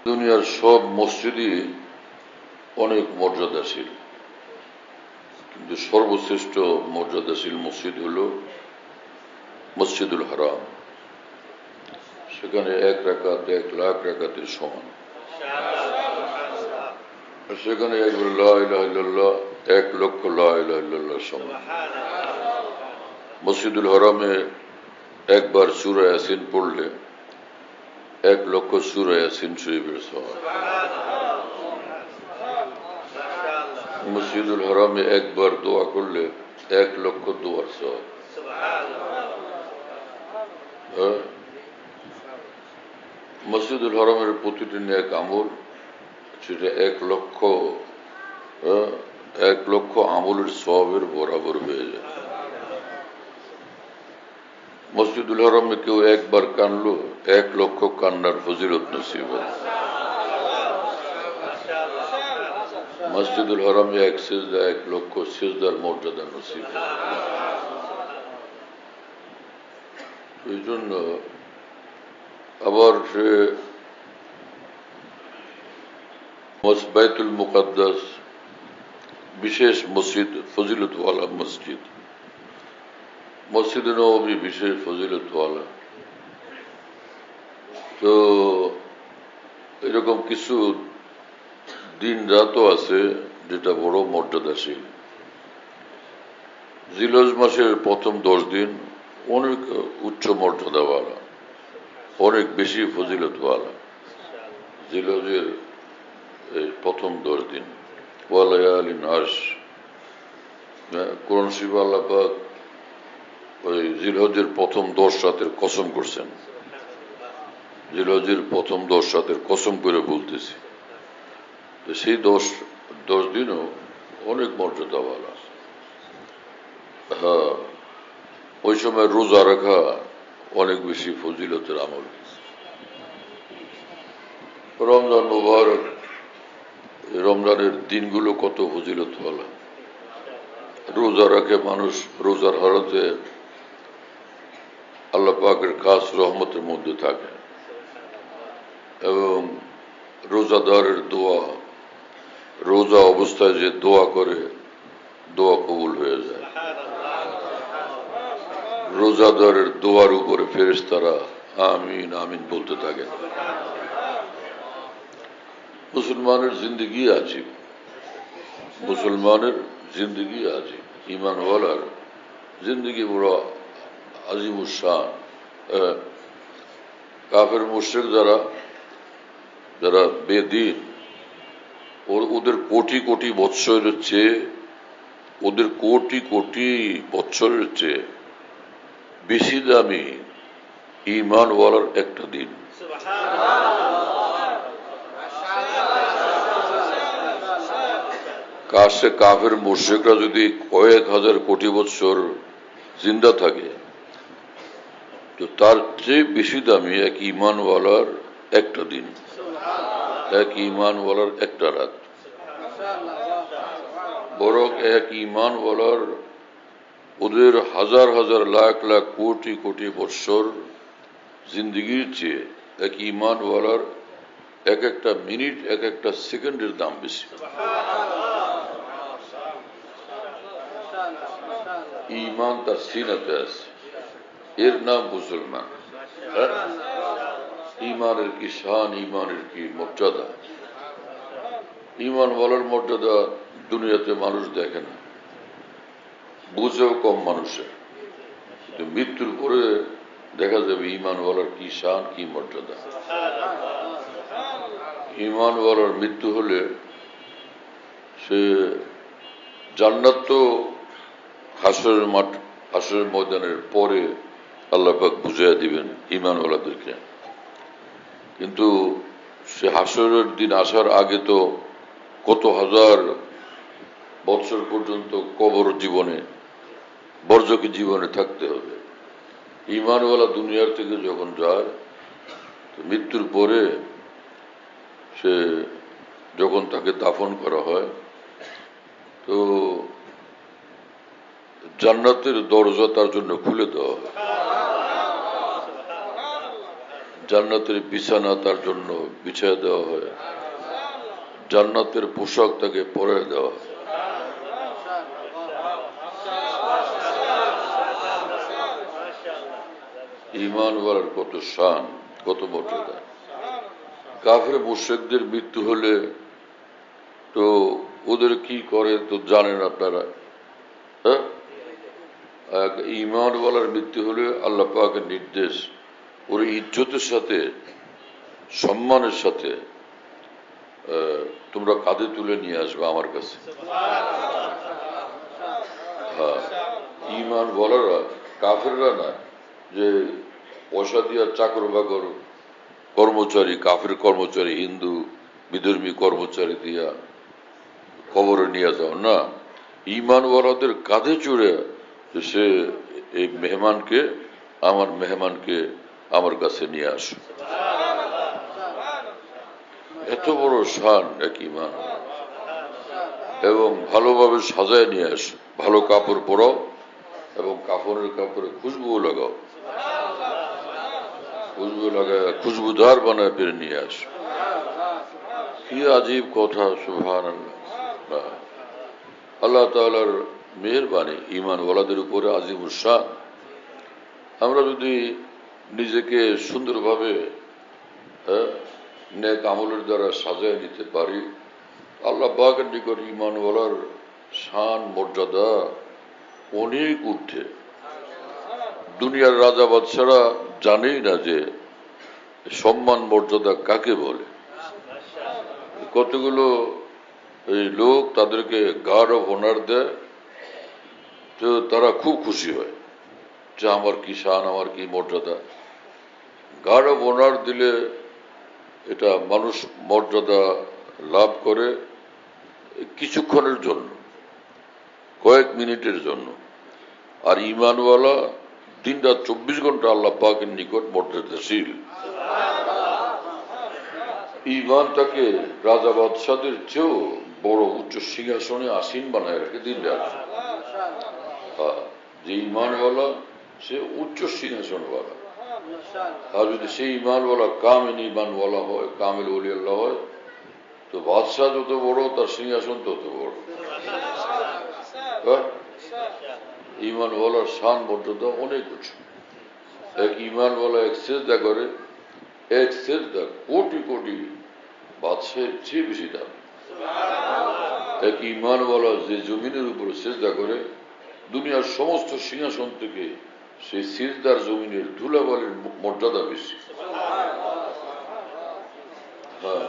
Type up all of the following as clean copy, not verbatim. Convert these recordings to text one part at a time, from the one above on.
দুনিয়ার সব মসজিদই অনেক মর্যাদাশীল, কিন্তু সর্বশ্রেষ্ঠ মর্যাদাশীল মসজিদ হল মসজিদুল হারাম। সেখানে এক রাকাত 1,00,000 রাকাতের সমান। সেখানে একবার লা ইলাহা ইল্লাল্লাহ 1,00,000 লা ইলাহা ইল্লাল্লাহ সমান। মসজিদুল হারামে একবার সূরা ইয়াসিন পড়লে 1,00,000 সূরা ইয়াসিন শরীফের সওয়াব। মসজিদুল হারামে একবার দোয়া করলে 1,00,000 দোয়ার সওয়াব। মসজিদুল হারামের প্রতিটি নেক আমল সেটা 1,00,000 আমলের সওয়াবের বরাবর হয়ে যায়। মসজিদুল হারামে কেউ একবার কানলো 1,00,000 কান্নার ফজিলত নসিব হয়। মসজিদুল হারামে এক সিজদা 1,00,000 সিজদার মর্যাদা নসিব হয়। এই জন্য আবার সে বাইতুল মুকাদ্দাস বিশেষ মসজিদ, ফজিলতওয়ালা মসজিদ। মসজিদে নববী বিশেষ ফজিলতওয়ালা। তো এরকম কিছু দিন রাতও আছে যেটা বড় মর্যাদাশীল। জিলহজ মাসের প্রথম 10 দিন অনেক উচ্চ মর্যাদাওয়ালা, অনেক বেশি ফজিলতওয়ালা। জিলহজের প্রথম 10 দিন ওয়ালায়ালিন আশ। কোরআন শরীফে আল্লাহ পাক ওই জিলহজের প্রথম 10 রাতের কসম করছেন। জিলহজের প্রথম 10 রাতের কসম করে বলতেছি, সেই 10 দিনও অনেক মর্যাদাওয়ালা। হ্যাঁ, ওই সময় রোজা রাখা অনেক বেশি ফজিলতের আমল। রমজান মুবারক, রমজানের দিনগুলো কত ফজিলতওয়ালা। রোজা রাখে মানুষ, রোজার হালতে আল্লাহ পাকের খাস রহমতের মধ্যে থাকে এবং রোজাদারের দোয়া, রোজা অবস্থায় যে দোয়া করে দোয়া কবুল হয়ে যায়। রোজাদারের দোয়ার উপরে ফেরেশতারা আমিন আমিন বলতে থাকে। মুসলমানের জিন্দগি আজীব, মুসলমানের জিন্দগি আজীব। ঈমানওয়ালার জিন্দগি বড় আজিমুশান। কাফের মুশরিক যারা বেদিন, ওদের কোটি কোটি বৎসরের চেয়ে, ওদের কোটি কোটি বৎসরের চেয়ে বেশি দামি ঈমানওয়ালার একটা দিন। কাফের মুশরিকরা যদি কয়েক হাজার কোটি বৎসর জিন্দা থাকে, তো তার চেয়ে বেশি দামি এক ঈমানওয়ালার একটা দিন, এক ঈমানওয়ালার একটা রাত। বরং এক ঈমানওয়ালার ওদের হাজার হাজার লাখ লাখ কোটি কোটি বৎসর জিন্দগির চেয়ে এক ঈমানওয়ালার এক একটা মিনিট, এক একটা সেকেন্ডের দাম বেশি। ঈমান তার সিনাতে আছে, এর নাম মুসলমান। ঈমানের কি শান, ঈমানের কি মর্যাদা। ঈমানওয়ালার মর্যাদা দুনিয়াতে মানুষ দেখে না, বুঝেও কম মানুষের, কিন্তু মৃত্যুর পরে দেখা যাবে ঈমানওয়ালার কি শান, কি মর্যাদা। ঈমানওয়ালার মৃত্যু হলে সে জান্নাত তো হাসরের মাঠ, হাসরের ময়দানের পরে আল্লাহ পাক বুঝিয়ে দিবেন ঈমানওয়ালাদেরকে, কিন্তু সে হাসরের দিন আসার আগে তো কত হাজার বৎসর পর্যন্ত কবর জীবনে, বর্জকি জীবনে থাকতে হবে। ঈমানওয়ালা দুনিয়ার থেকে যখন যায়, তো মৃত্যুর পরে সে যখন তাকে দাফন করা হয়, তো জান্নাতের দরজা তার জন্য খুলে দেওয়া হয়। জান্নাতের বিছানা তার জন্য বিছিয়ে দেওয়া হয়, জান্নাতের পোশাক তাকে পরে দেওয়া হয়। ঈমানওয়ালার কত শান, কত মর্যাদা। কাফের মুশরিকদের মৃত্যু হলে তো ওদের কি করে তো জানেন আপনারা। হ্যাঁ, ঈমানওয়ালার মৃত্যু হলে আল্লাহ পাকের নির্দেশ, ওর ইজ্জতের সাথে সম্মানের সাথে তোমরা কাঁধে তুলে নিয়ে আসবে আমার কাছে। হ্যাঁ, ঈমানওয়ালারা, কাফেররা না, যে পয়সা দিয়া চাকর বাকর কর্মচারী, কাফের কর্মচারী, হিন্দু বিধর্মী কর্মচারী দিয়া কবরে নিয়ে যাও না, ঈমানওয়ালাদের কাঁধে চড়ে সে এই মেহমানকে আমার কাছে নিয়ে আসো। এত বড় শান এক ঈমান। এবং ভালোভাবে সাজায় নিয়ে আসো, ভালো কাপড় পরাও এবং কাফনের কাপড়ে খুশবুও লাগাও, খুশবু লাগায় খুশবুদার বানায় পেরে নিয়ে আসো। কি আজীব কথা, সুবহানাল্লাহ। আল্লাহ তাআলার মেহেরবানি ঈমানওয়ালাদের উপরে আজিমুস শান। আমরা যদি নিজেকে সুন্দরভাবে নেক আমলের দ্বারা সাজায় নিতে পারি, আল্লাহ পাকের নিকট ঈমানওয়ালার শান মর্যাদা অনেক ঊর্ধ্বে। দুনিয়ার রাজা বাদশারা জানেই না যে সম্মান মর্যাদা কাকে বলে। কতগুলো এই লোক তাদেরকে গার্ড অফ অনার দেয়, তো তারা খুব খুশি হয় যে আমার কি শান, আমার কি মর্যাদা। গার্ড অফ অনার দিলে এটা মানুষ মর্যাদা লাভ করে কিছুক্ষণের জন্য, কয়েক মিনিটের জন্য। আর ঈমানওয়ালা দিনরাত 24 ঘন্টা আল্লাহ পাকের নিকট মর্যাদাশীল। ঈমান তাকে রাজা বাদশাদের চেয়েও বড় উচ্চ সিংহাসনে আসীন বানায় রাখে দিন রাত। যে ঈমানওয়ালা সে উচ্চ সিংহাসনওয়ালা। আর যদি সেই ঈমানওয়ালা কামিল ঈমানওয়ালা হয়, কামিল ওলি আল্লাহ হয়, তো বাদশাহ যত বড় তার সিংহাসন তত বড়। ঈমানওয়ালার শান মর্যাদা অনেক উঁচু। এক ঈমানওয়ালা এক সেজদা করে, এক সেজদা কোটি কোটি বাদশাহের চেয়ে বেশি দাম। এক ঈমানওয়ালা যে জমিনের উপরে সেজদা করে, দুনিয়ার সমস্ত সিংহাসন থেকে সেই সিজদার জমিনের ধুলাবালির মর্যাদা বেশি। হ্যাঁ,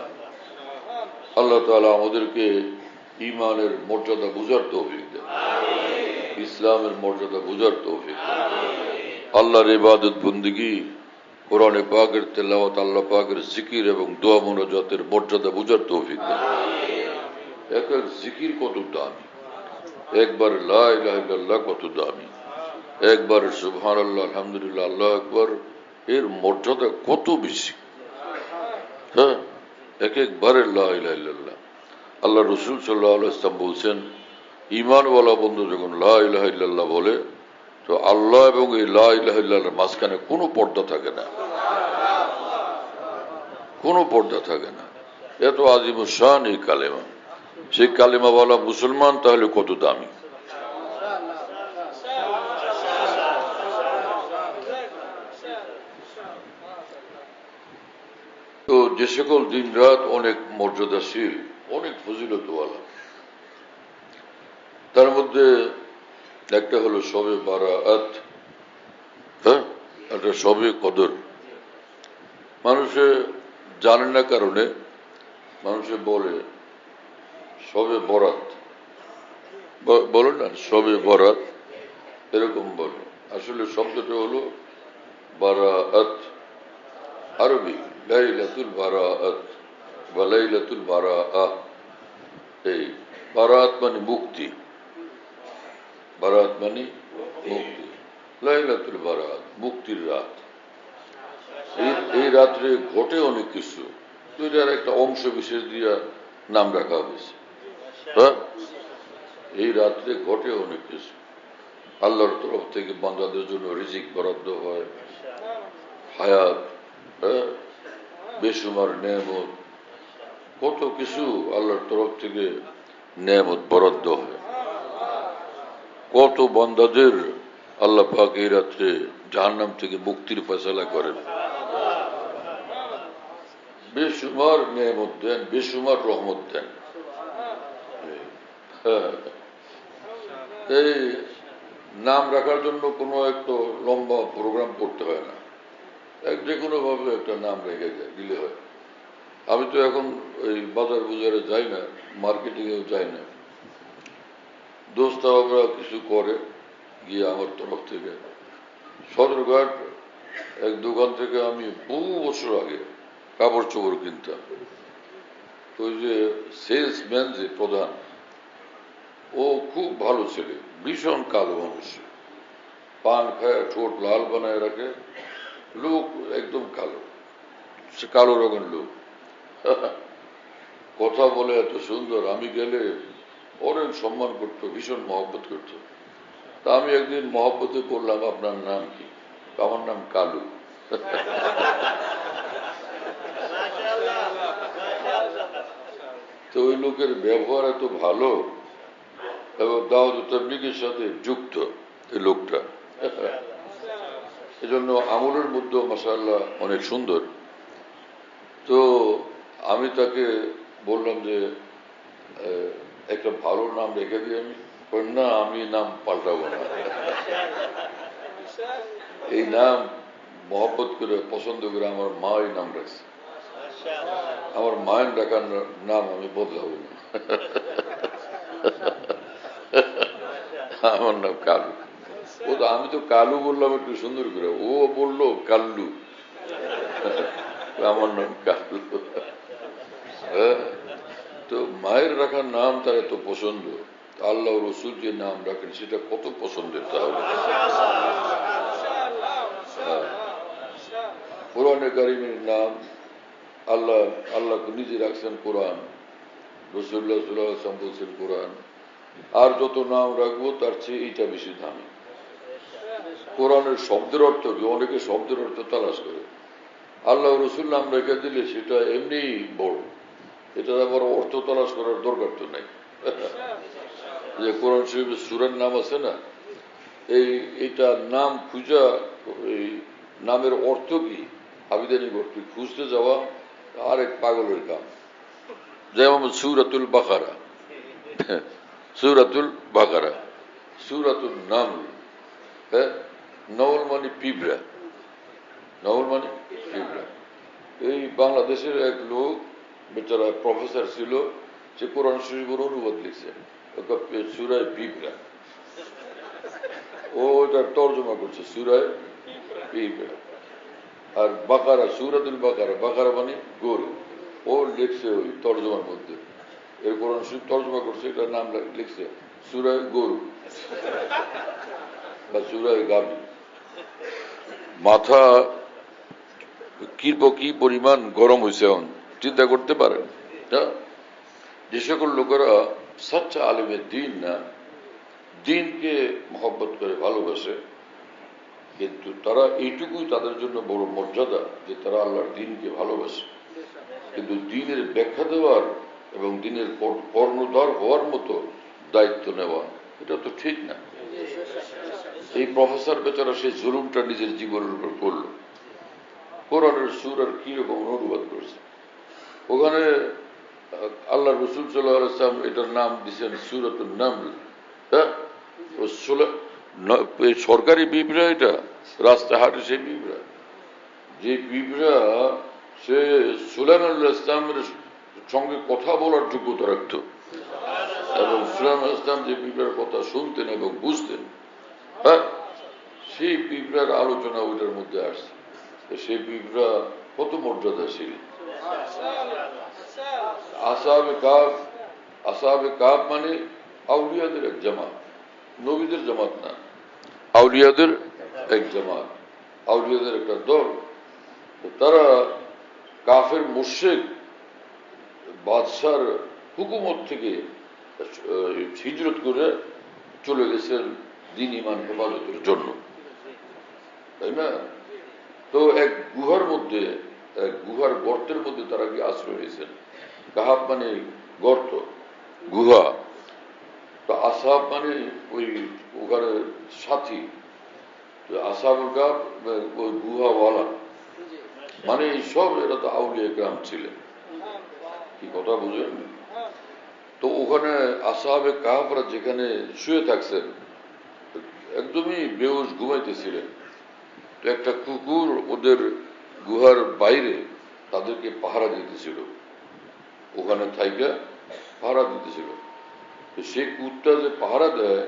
আল্লাহ তাআলা আমাদেরকে ঈমানের মর্যাদা বুঝার তৌফিক দেন, ইসলামের মর্যাদা বুঝার তৌফিক দেন। আল্লাহর ইবাদত বন্দেগী, কোরআনে পাকের তেলাওয়াত, আল্লাহ পাকের জিকির এবং দোয়া মুনাজাতের মর্যাদা বুঝার তৌফিক দেন। এক এক জিকির কত দামি, একবার লা ইলাহা ইল্লাল্লাহ কত দামি, একবার সুবহানাল্লাহ আলহামদুলিল্লাহ আল্লাহু আকবার এর মর্যাদা কত বেশি। হ্যাঁ, এক একবারের লা ইলাহা ইল্লাল্লাহ। আল্লাহ রাসূল সাল্লাল্লাহু আলাইহি ওয়াসাল্লাম বলছেন, ঈমানওয়ালা বন্ধু যখন লা ইলাহা ইল্লাল্লাহ বলে, তো আল্লাহ এবং এই লা ইলাহা ইল্লাল্লাহর মাঝখানে কোনো পর্দা থাকে না, কোনো পর্দা থাকে না। এত আজিমুস শান এই কালেমা। সেই কালেমাওয়ালা মুসলমান তাহলে কত দামি। তো যে সকল দিন রাত অনেক মর্যাদাশীল, অনেক ফজিলতওয়ালা, তার মধ্যে একটা হলো শবে বারাআত। হ্যাঁ, একটা শবে কদর। মানুষে জানে না কারণে মানুষে বলে শবে বরাত, বলে না শবে বরাত, এরকম বলে। আসলে শব্দটা হলো বারাআত, আরবি লাইলাতুল বারাআত বা লাইলাতুল বারাআ। এই বারাআত মানে মুক্তি, বারাত মানে মুক্তি, লাইলাতুল বারাত মুক্তির রাত। এই রাত্রে ঘটে অনেক কিছু, তো এটার একটা অংশ বিশেষ দিয়া নাম রাখা হয়েছে। হ্যাঁ, এই রাত্রে ঘটে অনেক কিছু। আল্লাহর তরফ থেকে বান্দাদের জন্য রিজিক বরাদ্দ হয়, হায়াত, বেসুমার নেয়ামত, কত কিছু আল্লাহর তরফ থেকে নেয়ামত বরাদ্দ হয়। কত বান্দাদের আল্লাহ পাক এই রাত্রে জাহান্নাম থেকে মুক্তির ফয়সালা করেন। বেসুমার নেয়ামত দেন, বেসুমার রহমত দেন। এই নাম রাখার জন্য কোনো একটা লম্বা প্রোগ্রাম করতে হয় না, যে কোনো ভাবে একটা নাম রেখে দিলে হয়। আমি তো এখন ওই বাজার বাজারে যাই না, মার্কেটিংয়েও যাই না। দোস্তারা কিছু করে গিয়ে আমার তরফ থেকে সদরঘাট এক দোকান থেকে আমি বহু বছর আগে কাপড় চোপড় কিনতাম। ওই যে সেলসম্যান যে প্রধান, ও খুব ভালো ছেলে, ভীষণ কালো মানুষ, পান খায়, ঠোঁট লাল বানায় রাখে, লোক একদম কালো, সে কালো রঙের লোক। কথা বলে এত সুন্দর, আমি গেলে অনেক সম্মান করতো, ভীষণ মহব্বত করতো। তা আমি একদিন মহব্বতে করলাম, আপনার নাম কি? আমার নাম কালু। তো ওই লোকের ব্যবহার এত ভালো এবং দাওয়াত তাবলীগের সাথে যুক্ত এই লোকটা, এজন্য আমলের মধ্যে মাশাআল্লাহ অনেক সুন্দর। তো আমি তাকে বললাম যে একটা ভালো নাম রেখে দিই। আমি না, আমি নাম পাল্টাবো না, এই নাম মহব্বত করে পছন্দ করে আমার মা এই নাম রাখছে, আমার মায়ের ডাকার নাম আমি বদলাবো না। আমার নাম কালু। ও তো, আমি তো কালু বললাম একটু সুন্দর করে, ও বললো কাল্লু। আমার নাম কালু। তো মায়ের রাখার নাম তার এত পছন্দ, আল্লাহ রসুল যে নাম রাখেন সেটা কত পছন্দের। তাহলে কোরআনে কারিমের নাম আল্লাহ নিজে রাখছেন কোরআন, রাসূলুল্লাহ সাল্লাল্লাহু আলাইহি ওয়াসাল্লাম বলছেন কোরআন। আর যত নাম রাখবো তার চেয়ে এইটা বেশি দামি। কোরআনের শব্দের অর্থ কি? অনেকে শব্দের অর্থ তালাশ করে, আল্লাহ রসুল নাম রেখে দিলে সেটা এমনি বড়, এটা আবার অর্থ তালাশ করার দরকার তো নাই। যে কোরআন শরীফের সূরার নাম আছে না, এইটা নাম খুঁজা, এই নামের অর্থ কি আবিধানি করতে খুঁজতে যাওয়া আরেক পাগলের কাম। যেমন সূরাতুল বাকারা, সূরাতুল বাকারা, সূরাতুল নামল। হ্যাঁ, নওল মানে পিঁপড়া, নওল মানে পিঁপড়া। এই বাংলাদেশের এক লোক বেচারা প্রফেসর ছিল, সে কোরআন শরীফের অনুবাদ লিখছে সূরায় পিঁপড়া। ও ওটার তর্জমা করছে সূরায় পিঁপড়া। আর বাকারা, সূরাতুল বাকারা, বাকারা মানে গরু, ও লিখছে ওই তর্জমার মধ্যে, এর কোরআন শরীফ তর্জমা করছে, এটার নাম লিখছে সূরায় গরু বা সূরায় গাভী। মাথা কি পরিমাণ গরম হয়েছে এখন চিন্তা করতে পারেন। যে সকল লোকেরা সচ্চা আলেমের দিন না, দিনকে মহব্বত করে ভালোবাসে, কিন্তু তারা এইটুকুই তাদের জন্য বড় মর্যাদা যে তারা আল্লাহর দিনকে ভালোবাসে। কিন্তু দিনের ব্যাখ্যা দেওয়ার এবং দিনের কর্ণধার হওয়ার মতো দায়িত্ব নেওয়া, এটা তো ঠিক না। এই প্রফেসর বেচারা সেই জুলুমটা নিজের জীবনের উপর করল। কোরআনের সূরার কিরকম অনুবাদ করছে, ওখানে আল্লাহ রসুল সাল্লাল্লাহু আলাইহি ওয়াসাল্লাম এটার নাম দিচ্ছেন সূরাতুন নামল। হ্যাঁ, সরকারি পিঁপড়া, এটা রাস্তাঘাটে সেই পিঁপড়া, যে পিঁপড়া সে সুলাইমান আলাইহিস সালামের সঙ্গে কথা বলার যোগ্যতা রাখত, এবং সুলাইমান আলাইহিস সালাম যে পিঁপড়ার কথা শুনতেন এবং বুঝতেন, হ্যাঁ, সেই পিঁপড়ার আলোচনা ওইটার মধ্যে আসছে। সেই পিঁপড়া কত মর্যাদাশীল। আসহাবে কাহফ মানে আউলিয়াদের এক জামাত, নবীদের জামাত না, আউলিয়াদের এক জামাত, আউলিয়াদের একটা দল। তারা কাফের মুশরিক বাদশার হুকুমত থেকে হিজরত করে চলে গেছেন দ্বীন ঈমান হেফাজতের জন্য, তাই না? তো এক গুহার মধ্যে গুহার গর্তের মধ্যে তারা গিয়ে আশ্রয় নিয়েছেন। কাহাব মানে গর্ত, গুহা। তো আসহাব মানে ওই ওখানে সাথী। তো আসহাবুল কাহাফ ওই গুহাওয়ালা, মানে এই সব এরা তো আউলিয়া গ্রাম ছিলেন। কি কথা বুঝলেন? তো ওখানে আসহাবে কাহাফরা যেখানে শুয়ে থাকছেন, একদমই বেহুশ ঘুমাইতেছিলেন। তো একটা কুকুর ওদের গুহার বাইরে তাদেরকে পাহারা দিতেছিল, ওখানে থাইকা পাহারা দিতেছিল। তো সেই কুত্তা যে পাহারা দেয়,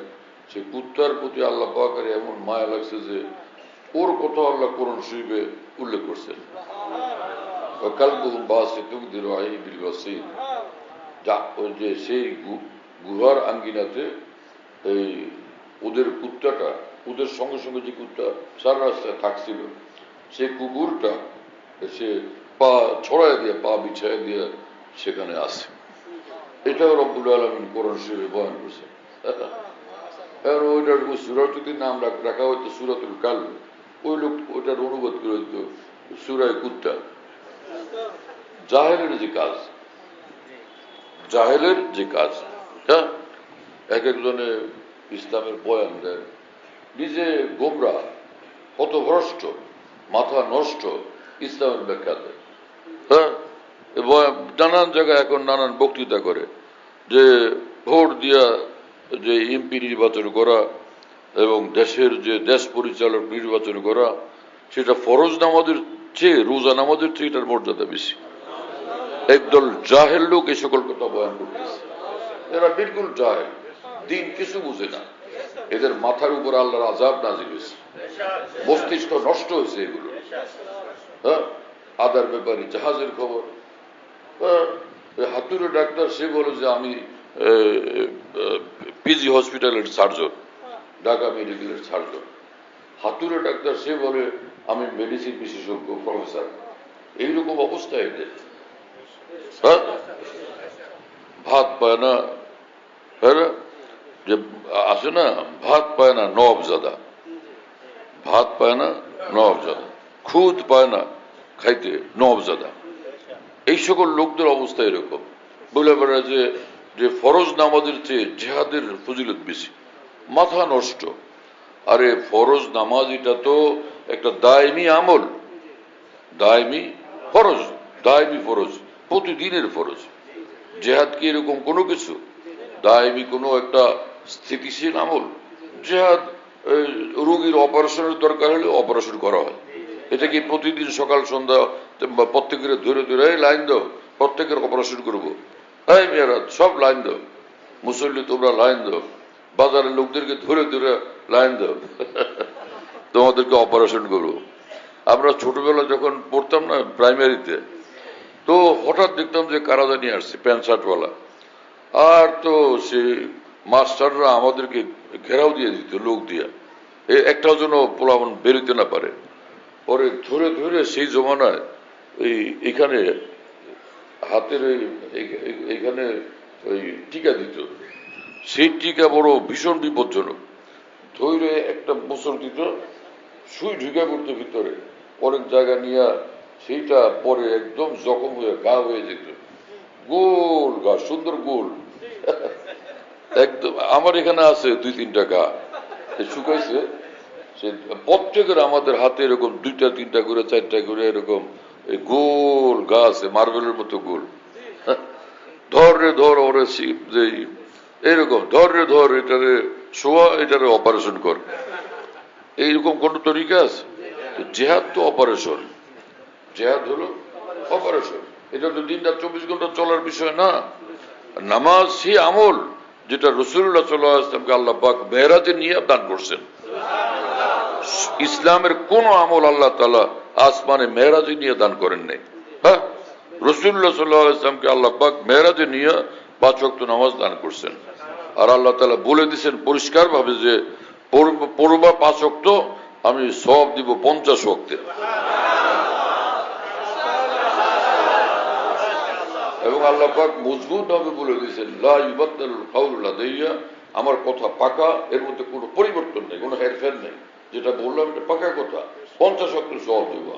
সে কুত্তার প্রতি আল্লাহ পাকের এমন মায়া লাগছে যে ওর কথা আল্লাহ কোরআন শরীফে উল্লেখ করছেন, কালবুহুম বাসিতুন দিরাইহি বিল ওয়াসিল। যা ওই যে সেই গুহার আঙ্গিনাতে এই ওদের কুত্তাটা, ওদের সঙ্গে সঙ্গে যে কুত্তা সারা রাস্তায় থাকছিল, সে কুকুরটা সে পা ছড়ায় দিয়ে, পা বিছায় দিয়ে সেখানে আসে। এটাও রব্বুল আলামিন কোরআন শরীফে বয়ান করছে। ওইটার সূরা যদি নাম রাখা হয়তো সূরাতুল কালব, ওই লোক ওইটার অনুবাদ করে হইতো সূরায়ে কুত্তা। জাহেলের যে কাজ, জাহেলের যে কাজ, হ্যাঁ, এক একজনে ইসলামের বয়ান দেন, নিজে গোমরা, পথভ্রষ্ট, মাথা নষ্ট, ইসলামের ব্যাখ্যা দেয়। হ্যাঁ, নানান জায়গায় এখন নানান বক্তৃতা করে যে ভোট দিয়া যে এমপি নির্বাচন করা এবং দেশের যে দেশ পরিচালক নির্বাচন করা, সেটা ফরজ নামাজের চেয়ে, রোজা নামাজের চেয়ে এটার মর্যাদা বেশি। একদল জাহেল লোক এই সকল কথা বয়ান করতেছে। এরা বিলকুল জাহেল, দিন কিছু বুঝে না। এদের মাথার উপর আল্লাহর আযাব নাযিল হয়েছে, মস্তিষ্ক নষ্ট হয়েছে এগুলো। হ্যাঁ, আদার ব্যাপারে জাহাজের খবর। হাতুড়ে ডাক্তার সে বলে যে আমি পিজি হসপিটালের সার্জন, ঢাকা মেডিকেলের সার্জন। হাতুড়ে ডাক্তার সে বলে আমি মেডিসিন বিশেষজ্ঞ, প্রফেসর। এইরকম অবস্থা এদের। হ্যাঁ, ভাত পায় না, হ্যাঁ, যে আসে না, ভাত পায় না নওয়াবজাদা, ভাত পায় না নওয়াবজাদা, খুদ পায় না খাইতে নওয়াবজাদা। এই সকল লোকদের অবস্থা এরকম। বলে বেড়ায় যে ফরজ নামাজের চেয়ে জিহাদের ফজিলত বেশি। মাথা নষ্ট। আরে ফরজ নামাজ এটা তো একটা দায়মি আমল, দায়মি ফরজ, দায়মি ফরজ, প্রতিদিনের ফরজ। জেহাদ কি এরকম কোনো কিছু? দায়মি কোনো একটা স্থিতিশীল আমল। জেহাদ রোগীর অপারেশনের দরকার হলে অপারেশন করা হয়। এটা কি প্রতিদিন সকাল সন্ধ্যা প্রত্যেকের ধরে ধরে লাইন দাও, প্রত্যেকের অপারেশন করবো? এই মেয়েরা সব লাইন দাও, মুসল্লি তোমরা লাইন দাও, বাজারের লোকদেরকে ধরে ধরে লাইন দাও, তোমাদেরকে অপারেশন করবো। আমরা ছোটবেলা যখন পড়তাম না প্রাইমারিতে, তো হঠাৎ দেখতাম যে কারা জানি আসছে প্যান্ট শার্টওয়ালা, আর তো সে মাস্টাররা আমাদেরকে ঘেরাও দিয়ে দিত লোক দিয়া, একটাও যেন পোলাপন বেরোতে না পারে। পরে ধরে ধরে সেই জমানায় এখানে হাতের এইখানে ওই টিকা দিত, সেই টিকা বড় ভীষণ বিপজ্জনক। ধরে একটা বছর দিত, সুই ঢুকে পড়তো ভিতরে, অনেক জায়গা নিয়ে সেইটা পরে একদম জখম হয়ে গা হয়ে যেত, গোল গা, সুন্দর গোল একদম। আমার এখানে আছে 2-3টা গা শুকাইছে, সে প্রত্যেকের আমাদের হাতে এরকম 2টা 3টা করে 4টা করে এরকম গোল গা আছে, মার্বেলের মতো গোল। ধর রে ধর, ওরে এইরকম ধর রে ধর, এটারে শোয়া, এটারে অপারেশন কর, এইরকম কোন তরিকা আছে? জেহাদ তো অপারেশন, জেহাদ হলো অপারেশন। এটা তো দিনটা 24 ঘন্টা চলার বিষয় না। নামাজ সেই আমল যেটা রাসূলুল্লাহ সাল্লাল্লাহু আলাইহি ওয়াসাল্লামকে আল্লাহ পাক মেরাজে নিয়ে দান করছেন। ইসলামের কোন আমল আল্লাহ তাআলা আসমানে মেরাজে নিয়ে দান করেন নাই। হ্যাঁ, রাসূলুল্লাহ সাল্লাল্লাহু আলাইহি ওয়াসাল্লামকে আল্লাহ পাক মেরাজে নিয়ে 5 ওয়াক্ত নামাজ দান করছেন। আর আল্লাহ তাআলা বলে দিয়েছেন পরিষ্কার ভাবে যে পড়বা 5 ওয়াক্ত, আমি সওয়াব দিব 50 ওয়াক্তের। এবং আল্লাহ পাক মজবুত ভাবে বলে দিয়েছেন লা ইউবাদদালুল কাউলু লাদাইয়া, আমার কথা পাকা, এর মধ্যে কোনো পরিবর্তন নেই, কোনো হেরফের নেই। যেটা বললাম এটা পাকা কথা, 50 ওয়াক্তের সওয়াব দেব।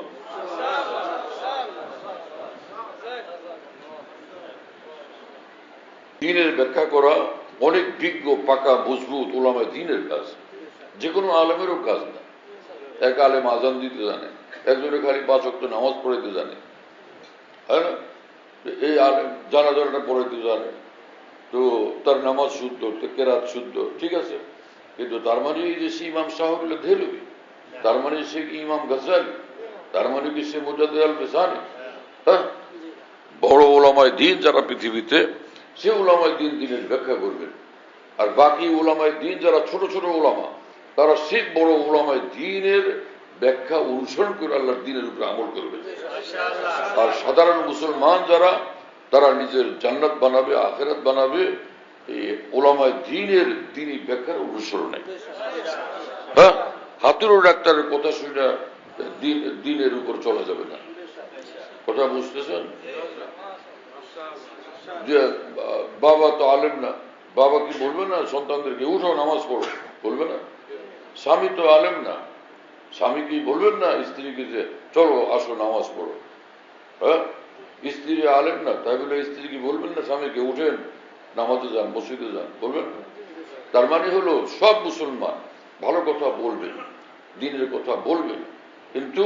দ্বীনের ব্যাখ্যা করা অনেক বিজ্ঞ পাকা মজবুত উলামায়ে দ্বীনের কাজ, যে কোনো আলেমেরও কাজ না। এক আলেম আজান দিতে জানে, একজনে খালি 5 ওয়াক্ত নামাজ পড়াইতে জানে, হ্যাঁ না? এই আলেম জানাজাটা পড়াইতে জানে, তো তার নামাজ শুদ্ধ, কেরাত শুদ্ধ, ঠিক আছে। কিন্তু তার মানে এই যে সে ইমাম শাহরুল্লাহ দেহলভী, তার মানে সে কি ইমাম গাজ্জালী, তার মানে কি সে মুজাদ্দিদ আল ফিসানি? হ্যাঁ, বড় ওলামায়ে দ্বীন যারা পৃথিবীতে, সে ওলামায়ে দ্বীন দ্বীনের ব্যাখ্যা করবেন। আর বাকি ওলামায়ে দ্বীন যারা ছোট ছোট ওলামা, তারা সে বড় ওলামায়ে দ্বীনের ব্যাখ্যা অনুসরণ করে আল্লাহর দ্বীনের উপরে আমল করবে। আর সাধারণ মুসলমান যারা, তারা নিজের জান্নাত বানাবে, আখিরাত বানাবে এই ওলামায়ে দ্বীনের দ্বীনী ব্যাখ্যার অনুসরণে। হ্যাঁ, হাতুড়ো ডাক্তারের কথা শুনে দ্বীনের উপর চলা যাবে না। কথা বুঝতেছেন? যে বাবা তো আলেম না, বাবা কি বলবে না সন্তানদেরকে উঠো নামাজ পড়ো, বলবে না? স্বামী তো আলেম না, স্বামী কি বলবেন না স্ত্রীকে যে চলো আসো নামাজ পড়ো? হ্যাঁ, স্ত্রী আলেম না, তাই বলে স্ত্রী কি বলবেন না স্বামীকে উঠেন নামাজে যান, মসজিদে যান, বলবেন? তার মানে হলো সব মুসলমান ভালো কথা বলবেন, দ্বীনের কথা বলবেন, কিন্তু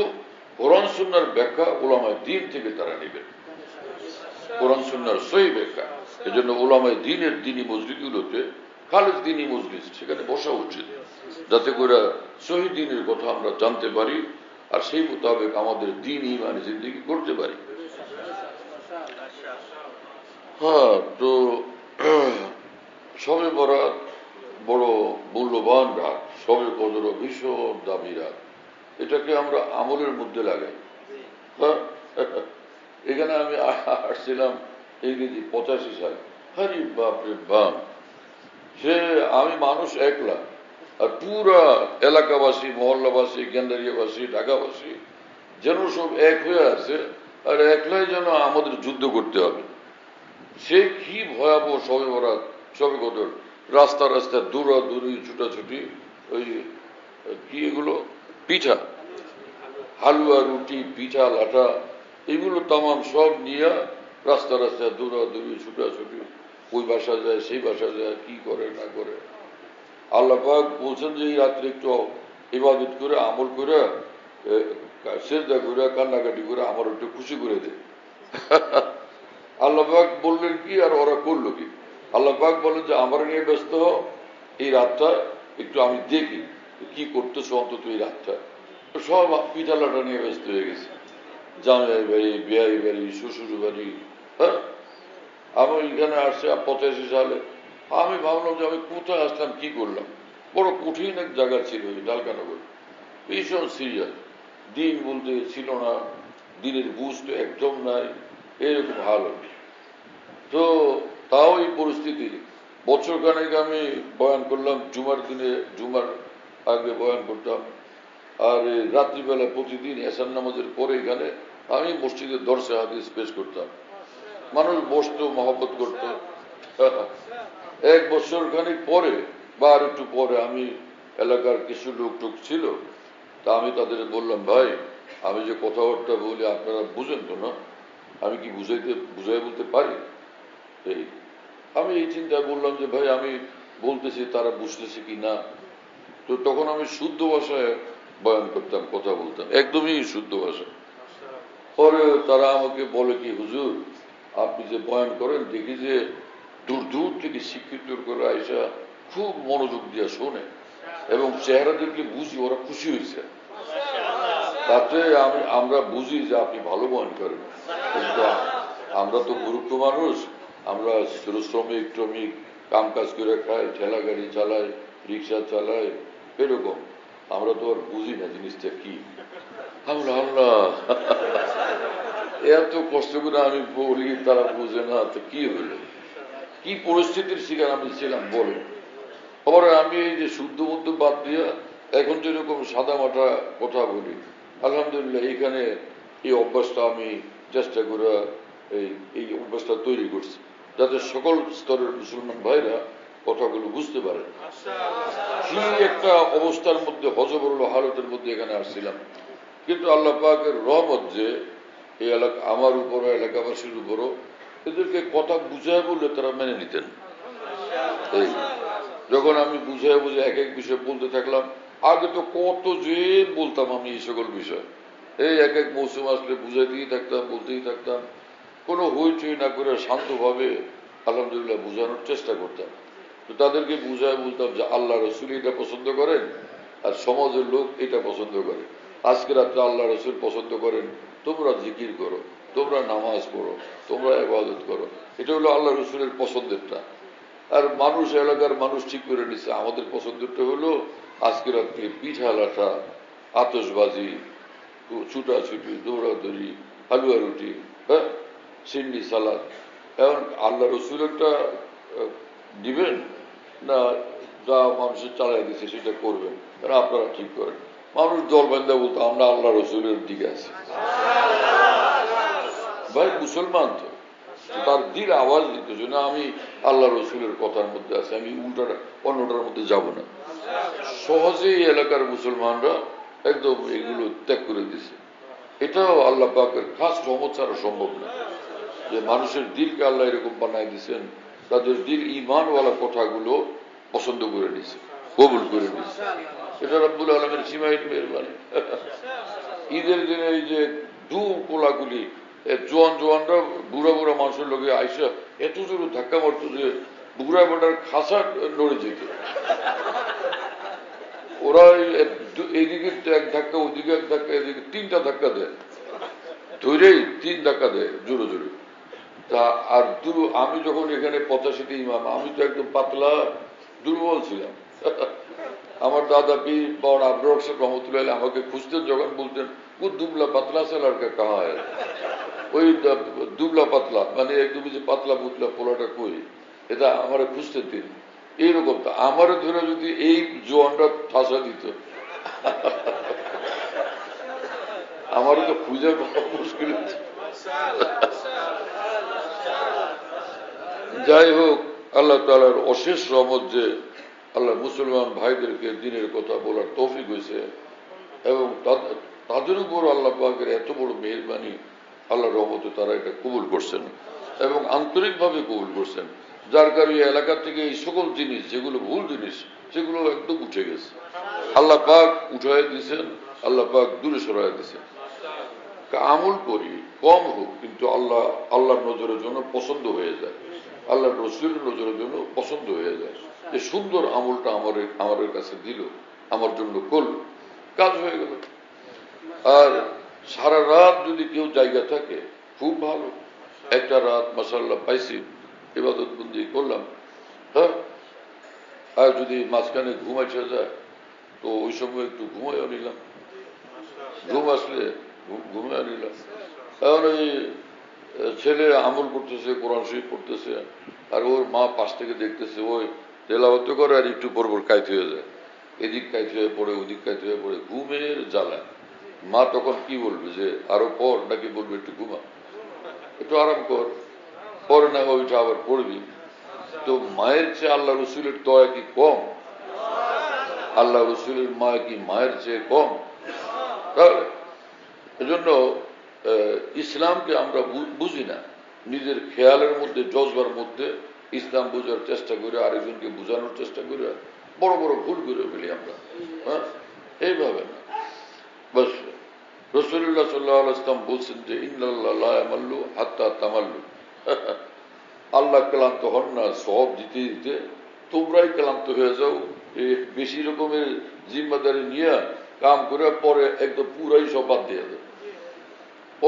কোরআন সুন্নাহর ব্যাখ্যা উলামায়ে দ্বীন থেকে তারা নেবেন, কোরআন সুন্নাহর সহি ব্যাখ্যা। এজন্য উলামায়ে দ্বীনের দ্বীনী মজলিসগুলোতে, খালেদ দ্বীনী মজলিস, সেখানে বসা উচিত, যাতে করে সহি দ্বীনের কথা আমরা জানতে পারি আর সেই মোতাবেক আমাদের দ্বীন ঈমানি জিন্দেগি করতে পারি। হ্যাঁ, তো শবে বরাত বড় মূল্যবান রাত, শবে কদর ভীষণ দামি রাত, এটাকে আমরা আমলের মধ্যে লাগাই। হ্যাঁ, এখানে আমি আসছিলাম ইংরেজি 85 সালে। আরে বাপরে বাপ, সে আমি মানুষ একলা, আর পুরা এলাকাবাসী, মহল্লাবাসী, গেন্দারিয়াবাসী, ঢাকাবাসী যেন সব এক হয়ে আছে, আর একলাই যেন আমাদের যুদ্ধ করতে হবে। সে কি ভয়াবহ শবে বরাত, শবে কদর, রাস্তা রাস্তায় দৌড়াদৌড়ি, ছুটাছুটি, ওই কি এগুলো পিঠা, হালুয়া, রুটি, পিঠা, লাঠা, এগুলো তামাম সব নিয়ে রাস্তা রাস্তায় দৌড়াদৌড়ি, ছুটাছুটি, ওই বাসা যায়, সেই বাসা যায়, কি করে না করে। আল্লাহ পাক বলছেন যে এই রাত্রে একটু ইবাদত করে, আমল করে, সেজদা করে, কান্নাকাটি করে আমার একটু খুশি করে দে। আল্লাহ পাক বললেন কি আর ওরা করলো কি? আল্লাহ পাক বলেন যে আমার নিয়ে ব্যস্ত হও, এই রাতটা একটু আমি দেখি কি করতেছো অন্তত এই রাতটা। সব পিঠালাটা নিয়ে ব্যস্ত হয়ে গেছে, জামাই বাড়ি, বিয়াই বাড়ি, শ্বশুর বাড়ি। হ্যাঁ, আমি এখানে আসছি 85 সালে। আমি ভাবলাম যে আমি কোথায় আসলাম, কি করলাম। বড় কঠিন এক জায়গা ছিল ওই ডালকানগর, ভীষণ সিরিয়াস, দিন বলতে ছিল না, দিনের বুঝ তো একদম নাই, এরকম হাল। তো তাও এই পরিস্থিতি বছর খানেক আমি বয়ান করলাম, জুমার দিনে, জুমার আগে বয়ান করতাম, আর রাত্রিবেলা প্রতিদিন এশার নামাজের পরে এখানে আমি মসজিদের দর্শে হাদিস পেশ করতাম, মানুষ বসতো, মহব্বত করত। এক বছর খানিক পরে বা আর একটু পরে আমি এলাকার কিছু লোক টোক ছিল, তা আমি তাদের বললাম, ভাই আমি যে কথাবার্তা বলি আপনারা বুঝেন তো না? আমি কি বুঝাই বলতে পারি? এই আমি এই চিন্তায় বললাম যে ভাই আমি বলতেছি তারা বুঝতেছে কি না। তো তখন আমি শুদ্ধ ভাষায় বয়ান করতাম, কথা বলতাম, একদমই শুদ্ধ ভাষা। পরে তারা আমাকে বলে কি হুজুর আপনি যে বয়ান করেন দেখি যে দূর দূর থেকে শিক্ষিত করে আইসা খুব মনোযোগ দিয়ে শোনে, এবং চেহারা দেখলে বুঝি ওরা খুশি হয়েছে। তাতে আমরা বুঝি যে আপনি ভালো বয়ান করেন। কিন্তু আমরা তো মূর্খ মানুষ, আমরা শ্রমিক ট্রমিক কাম কাজ করে খাই, ঠেলা গাড়ি চালাই, রিক্সা চালাই, এরকম আমরা তো আর বুঝি না জিনিসটা কি। আমরা আল্লাহ এত কষ্ট করে আমি বলি, তারা বুঝে না, তো কি হইল, কি পরিস্থিতির শিকার আমি ছিলাম বলেন। পরে আমি এই যে শুদ্ধ মধ্য বাদ দিয়ে এখন যেরকম সাদা মাটা কথা বলি, আলহামদুলিল্লাহ এখানে এই অভ্যাসটা আমি চেষ্টা করে এই অভ্যাসটা তৈরি করছি, যাতে সকল স্তরের মুসলমান ভাইরা কথাগুলো বুঝতে পারে। কি একটা অবস্থার মধ্যে, হযবরল হালতের মধ্যে এখানে আসছিলাম, কিন্তু আল্লাহ পাকের রহমত যে এই এলাকা আমার উপরও, এলাকাবাসীর উপরও এদেরকে কথা বুঝায় বললে তারা মেনে নিতেন। এই যখন আমি বুঝায় বুঝে এক এক বিষয় বলতে থাকলাম, আগে তো কত যে বলতাম আমি এই সকল বিষয়, এই এক এক মৌসুম আসলে বুঝাইতেই থাকতাম, বলতেই থাকতাম, কোনো হইচই না করে শান্তভাবে আলহামদুলিল্লাহ বোঝানোর চেষ্টা করতাম। তো তাদেরকে বুঝায় বলতাম যে আল্লাহ রসুল এটা পছন্দ করেন আর সমাজের লোক এটা পছন্দ করে। আজকে রাত্রে আল্লাহ রসুল পছন্দ করেন তোমরা জিকির করো, তোমরা নামাজ পড়ো, তোমরা ইবাদত করো, এটা হলো আল্লাহ রসুলের পছন্দেরটা। আর মানুষ, এলাকার মানুষ ঠিক করে নিচ্ছে আমাদের পছন্দেরটা হলো আজকে রাত্রে পিঠা লাঠা, আতশবাজি, ছুটাছুটি, দৌড়াদৌড়ি, হালুয়া রুটি, হ্যাঁ, সিন্নি সালাদ। এখন আল্লাহ রসুলেরটা দিবেন না যা মানুষের চালাই দিচ্ছে সেটা করবেন, কারণ আপনারা ঠিক করেন। মানুষ দল বান্ধা বলতো আমরা আল্লাহ রসুলের দিকে আছি। ভাই মুসলমান তো তার দিল আওয়াজ দিতেছে না আমি আল্লাহ রসুলের কথার মধ্যে আছি, আমি উল্টার অন্যটার মধ্যে যাব না। সহজেই এলাকার মুসলমানরা একদম এগুলো ত্যাগ করে দিছে। এটাও আল্লাহ পাকের খাস রহমত ছাড়া সম্ভব না যে মানুষের দিলকে আল্লাহ এরকম বানায় দিচ্ছেন, তাদের দিল ইমানওয়ালা কথাগুলো পছন্দ করে নিছে, কবুল করে নিছে। এটা রব্বুল আলমের সীমাহীন মেহরবানি। ঈদের দিনে এই যে দু কোলাগুলি জোয়ানরা বুড়া বুড়া মানুষের লোকে আইসা এত জোরে ধাক্কা মারত যে বুড়া বেটার খাসা নড়ে যেত। ওরা এইদিকে এক ধাক্কা, ওইদিকে এক ধাক্কা, এদিকে তিনটা ধাক্কা দেয়, ধরেই 3 ধাক্কা দেয় জোরে জোরে। তা আর আমি যখন এখানে 85তে ইমাম, আমি তো একদম পাতলা দুর্বল ছিলাম। আমার দাদা পীর বড় আব্দুর রহমান রহমতুল্লাহ আমাকে খুঁজতেন, যখন বলতেন ও দুবলা পাতলা সে লড়কা কাহা হয়, ওই দুবলা পাতলা মানে একদমই যে পাতলা পুতলা পোলাটা কই, এটা আমার খুঁজতেন তিনি। এইরকম তো আমারও ধরে যদি এই জোয়ানরা ঠাসা দিত আমারও তো খুঁজে পাওয়া মুশকিল। যাই হোক, আল্লাহ তাআলার অশেষ রহমত যে আল্লাহ মুসলমান ভাইদেরকে দিনের কথা বলার তৌফিক হয়েছে এবং তাদের উপর আল্লাহ পাকের এত বড় মেহেরবানি, আল্লাহ রহমতে তারা এটা কবুল করছেন এবং আন্তরিকভাবে কবুল করছেন, যার কারণে এলাকা থেকে এই সকল জিনিস যেগুলো ভুল জিনিস সেগুলো একদম উঠে গেছে। আল্লাহ পাক উঠাই দিয়েছেন, আল্লাহ পাক দূরে সরাই দিয়েছেন। আমল করি কম হোক কিন্তু আল্লাহর নজরের জন্য পছন্দ হয়ে যায়, আল্লাহর রসুলের নজরের জন্য পছন্দ হয়ে যায়। যে সুন্দর আমলটা আমাদের কাছে দিল, আমার জন্য করল, কাজ হয়ে গেল। আর সারা রাত যদি কেউ জায়গা থাকে খুব ভালো, একটা রাত মাশাআল্লাহ পাইছি, ইবাদত বন্দি করলাম, হ্যাঁ। আর যদি মাঝখানে ঘুমাইছে যায় তো ওই সময় একটু ঘুমাইও নিলাম, ঘুম আসলে ঘুমিয়ে নিলাম। এখন ওই ছেলে আমল করতেছে, কোরআন শরীফ পড়তেছে, আর ওর মা পাশ থেকে দেখতেছে, ওই তেলাওয়াত করে আর একটু পর পর কাইতে হয়ে যায়, এদিক কাইতে হয়ে পড়ে ওদিক কাইতে হয়ে পড়ে, ঘুমের জ্বালা। মা তখন কি বলবে যে আরো পর, নাকি বলবে একটু ঘুমা, একটু আরাম কর, পরে না ওইটা আবার পড়বি। তো মায়ের চেয়ে আল্লাহ রসুলের দয়া কি কম? আল্লাহ রসুলের মা কি মায়ের চেয়ে কম? তাহলে এজন্য ইসলামকে আমরা বুঝি না, নিজের খেয়ালের মধ্যে জজবার মধ্যে ইসলাম বোঝার চেষ্টা করে আরেকজনকে বোঝানোর চেষ্টা করে বড় বড় ভুল করে ফেলি আমরা। হ্যাঁ, এইভাবে না। বাস রাসূলুল্লাহ সাল্লাল্লাহু আলাইহি ওয়াসাল্লাম বলছেন যে ইন্নাল্লাহ লা ইয়ামাল্লু হাত্তা তামাল্লু, আল্লাহ ক্লান্ত হন না সওয়াব দিতে দিতে, তোমরাই ক্লান্ত হয়ে যাও বেশি রকমের জিম্মাদারি নিয়ে কাম করে, পরে একদম পুরাই সব বাদ দিয়ে দেয়।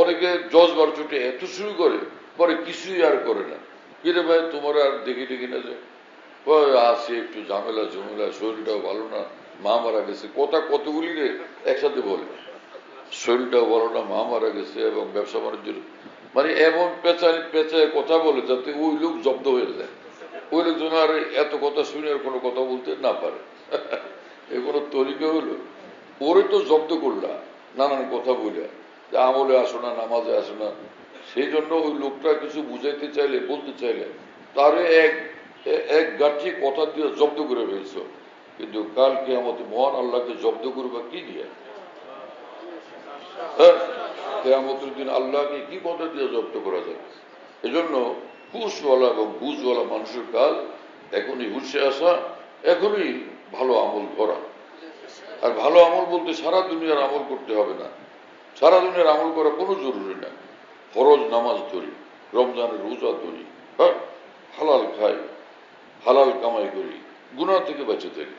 অনেকে জজবার চোটে এত শুরু করে, পরে কিছুই আর করে না। কিরে ভাই তোমার আর দেখি না যে আসে একটু ঝামেলা ঝুমেলা, শরীরটাও ভালো না, মা মারা গেছে, কথা কতগুলি রে একসাথে বলে, শরীরটাও ভালো না, মা মারা গেছে, এবং ব্যবসা বাণিজ্যের মানে এমন পেঁচায় কথা বলে যাতে ওই লোক জব্দ হয়ে যায়, ওই লোকজন আর এত কথা শুনে আর কোনো কথা বলতে না পারে। এ কোনো তরিকা হইল? ওরে তো জব্দ করলা নানান কথা বলে, যে আমলে আসো না, নামাজে আসো না। সেই জন্য ওই লোকটা কিছু বুঝাইতে চাইলে, বলতে চাইলে তারে এক গাঠি কথা দিয়ে জব্দ করে ফেলছ, কিন্তু কাল কিয়ামতে মহান আল্লাহকে জব্দ করবা কি দিয়ে? হ্যাঁ, কিয়ামতের দিন আল্লাহকে কি কথা দিয়ে জব্দ করা যাবে? এজন্য হুঁশওয়ালা এবং বুঝওয়ালা মানুষের কাজ এখনই হুঁশে আসা, এখনই ভালো আমল করা। আর ভালো আমল বলতে সারা দুনিয়ার আমল করতে হবে না, সারা দুনিয়ার আমল করা কোনো জরুরি না। ফরজ নামাজ ধরি, রমজানের রোজা ধরি, হ্যাঁ, হালাল খাই, হালাল কামাই করি, গুনাহ থেকে বেঁচে থাকি,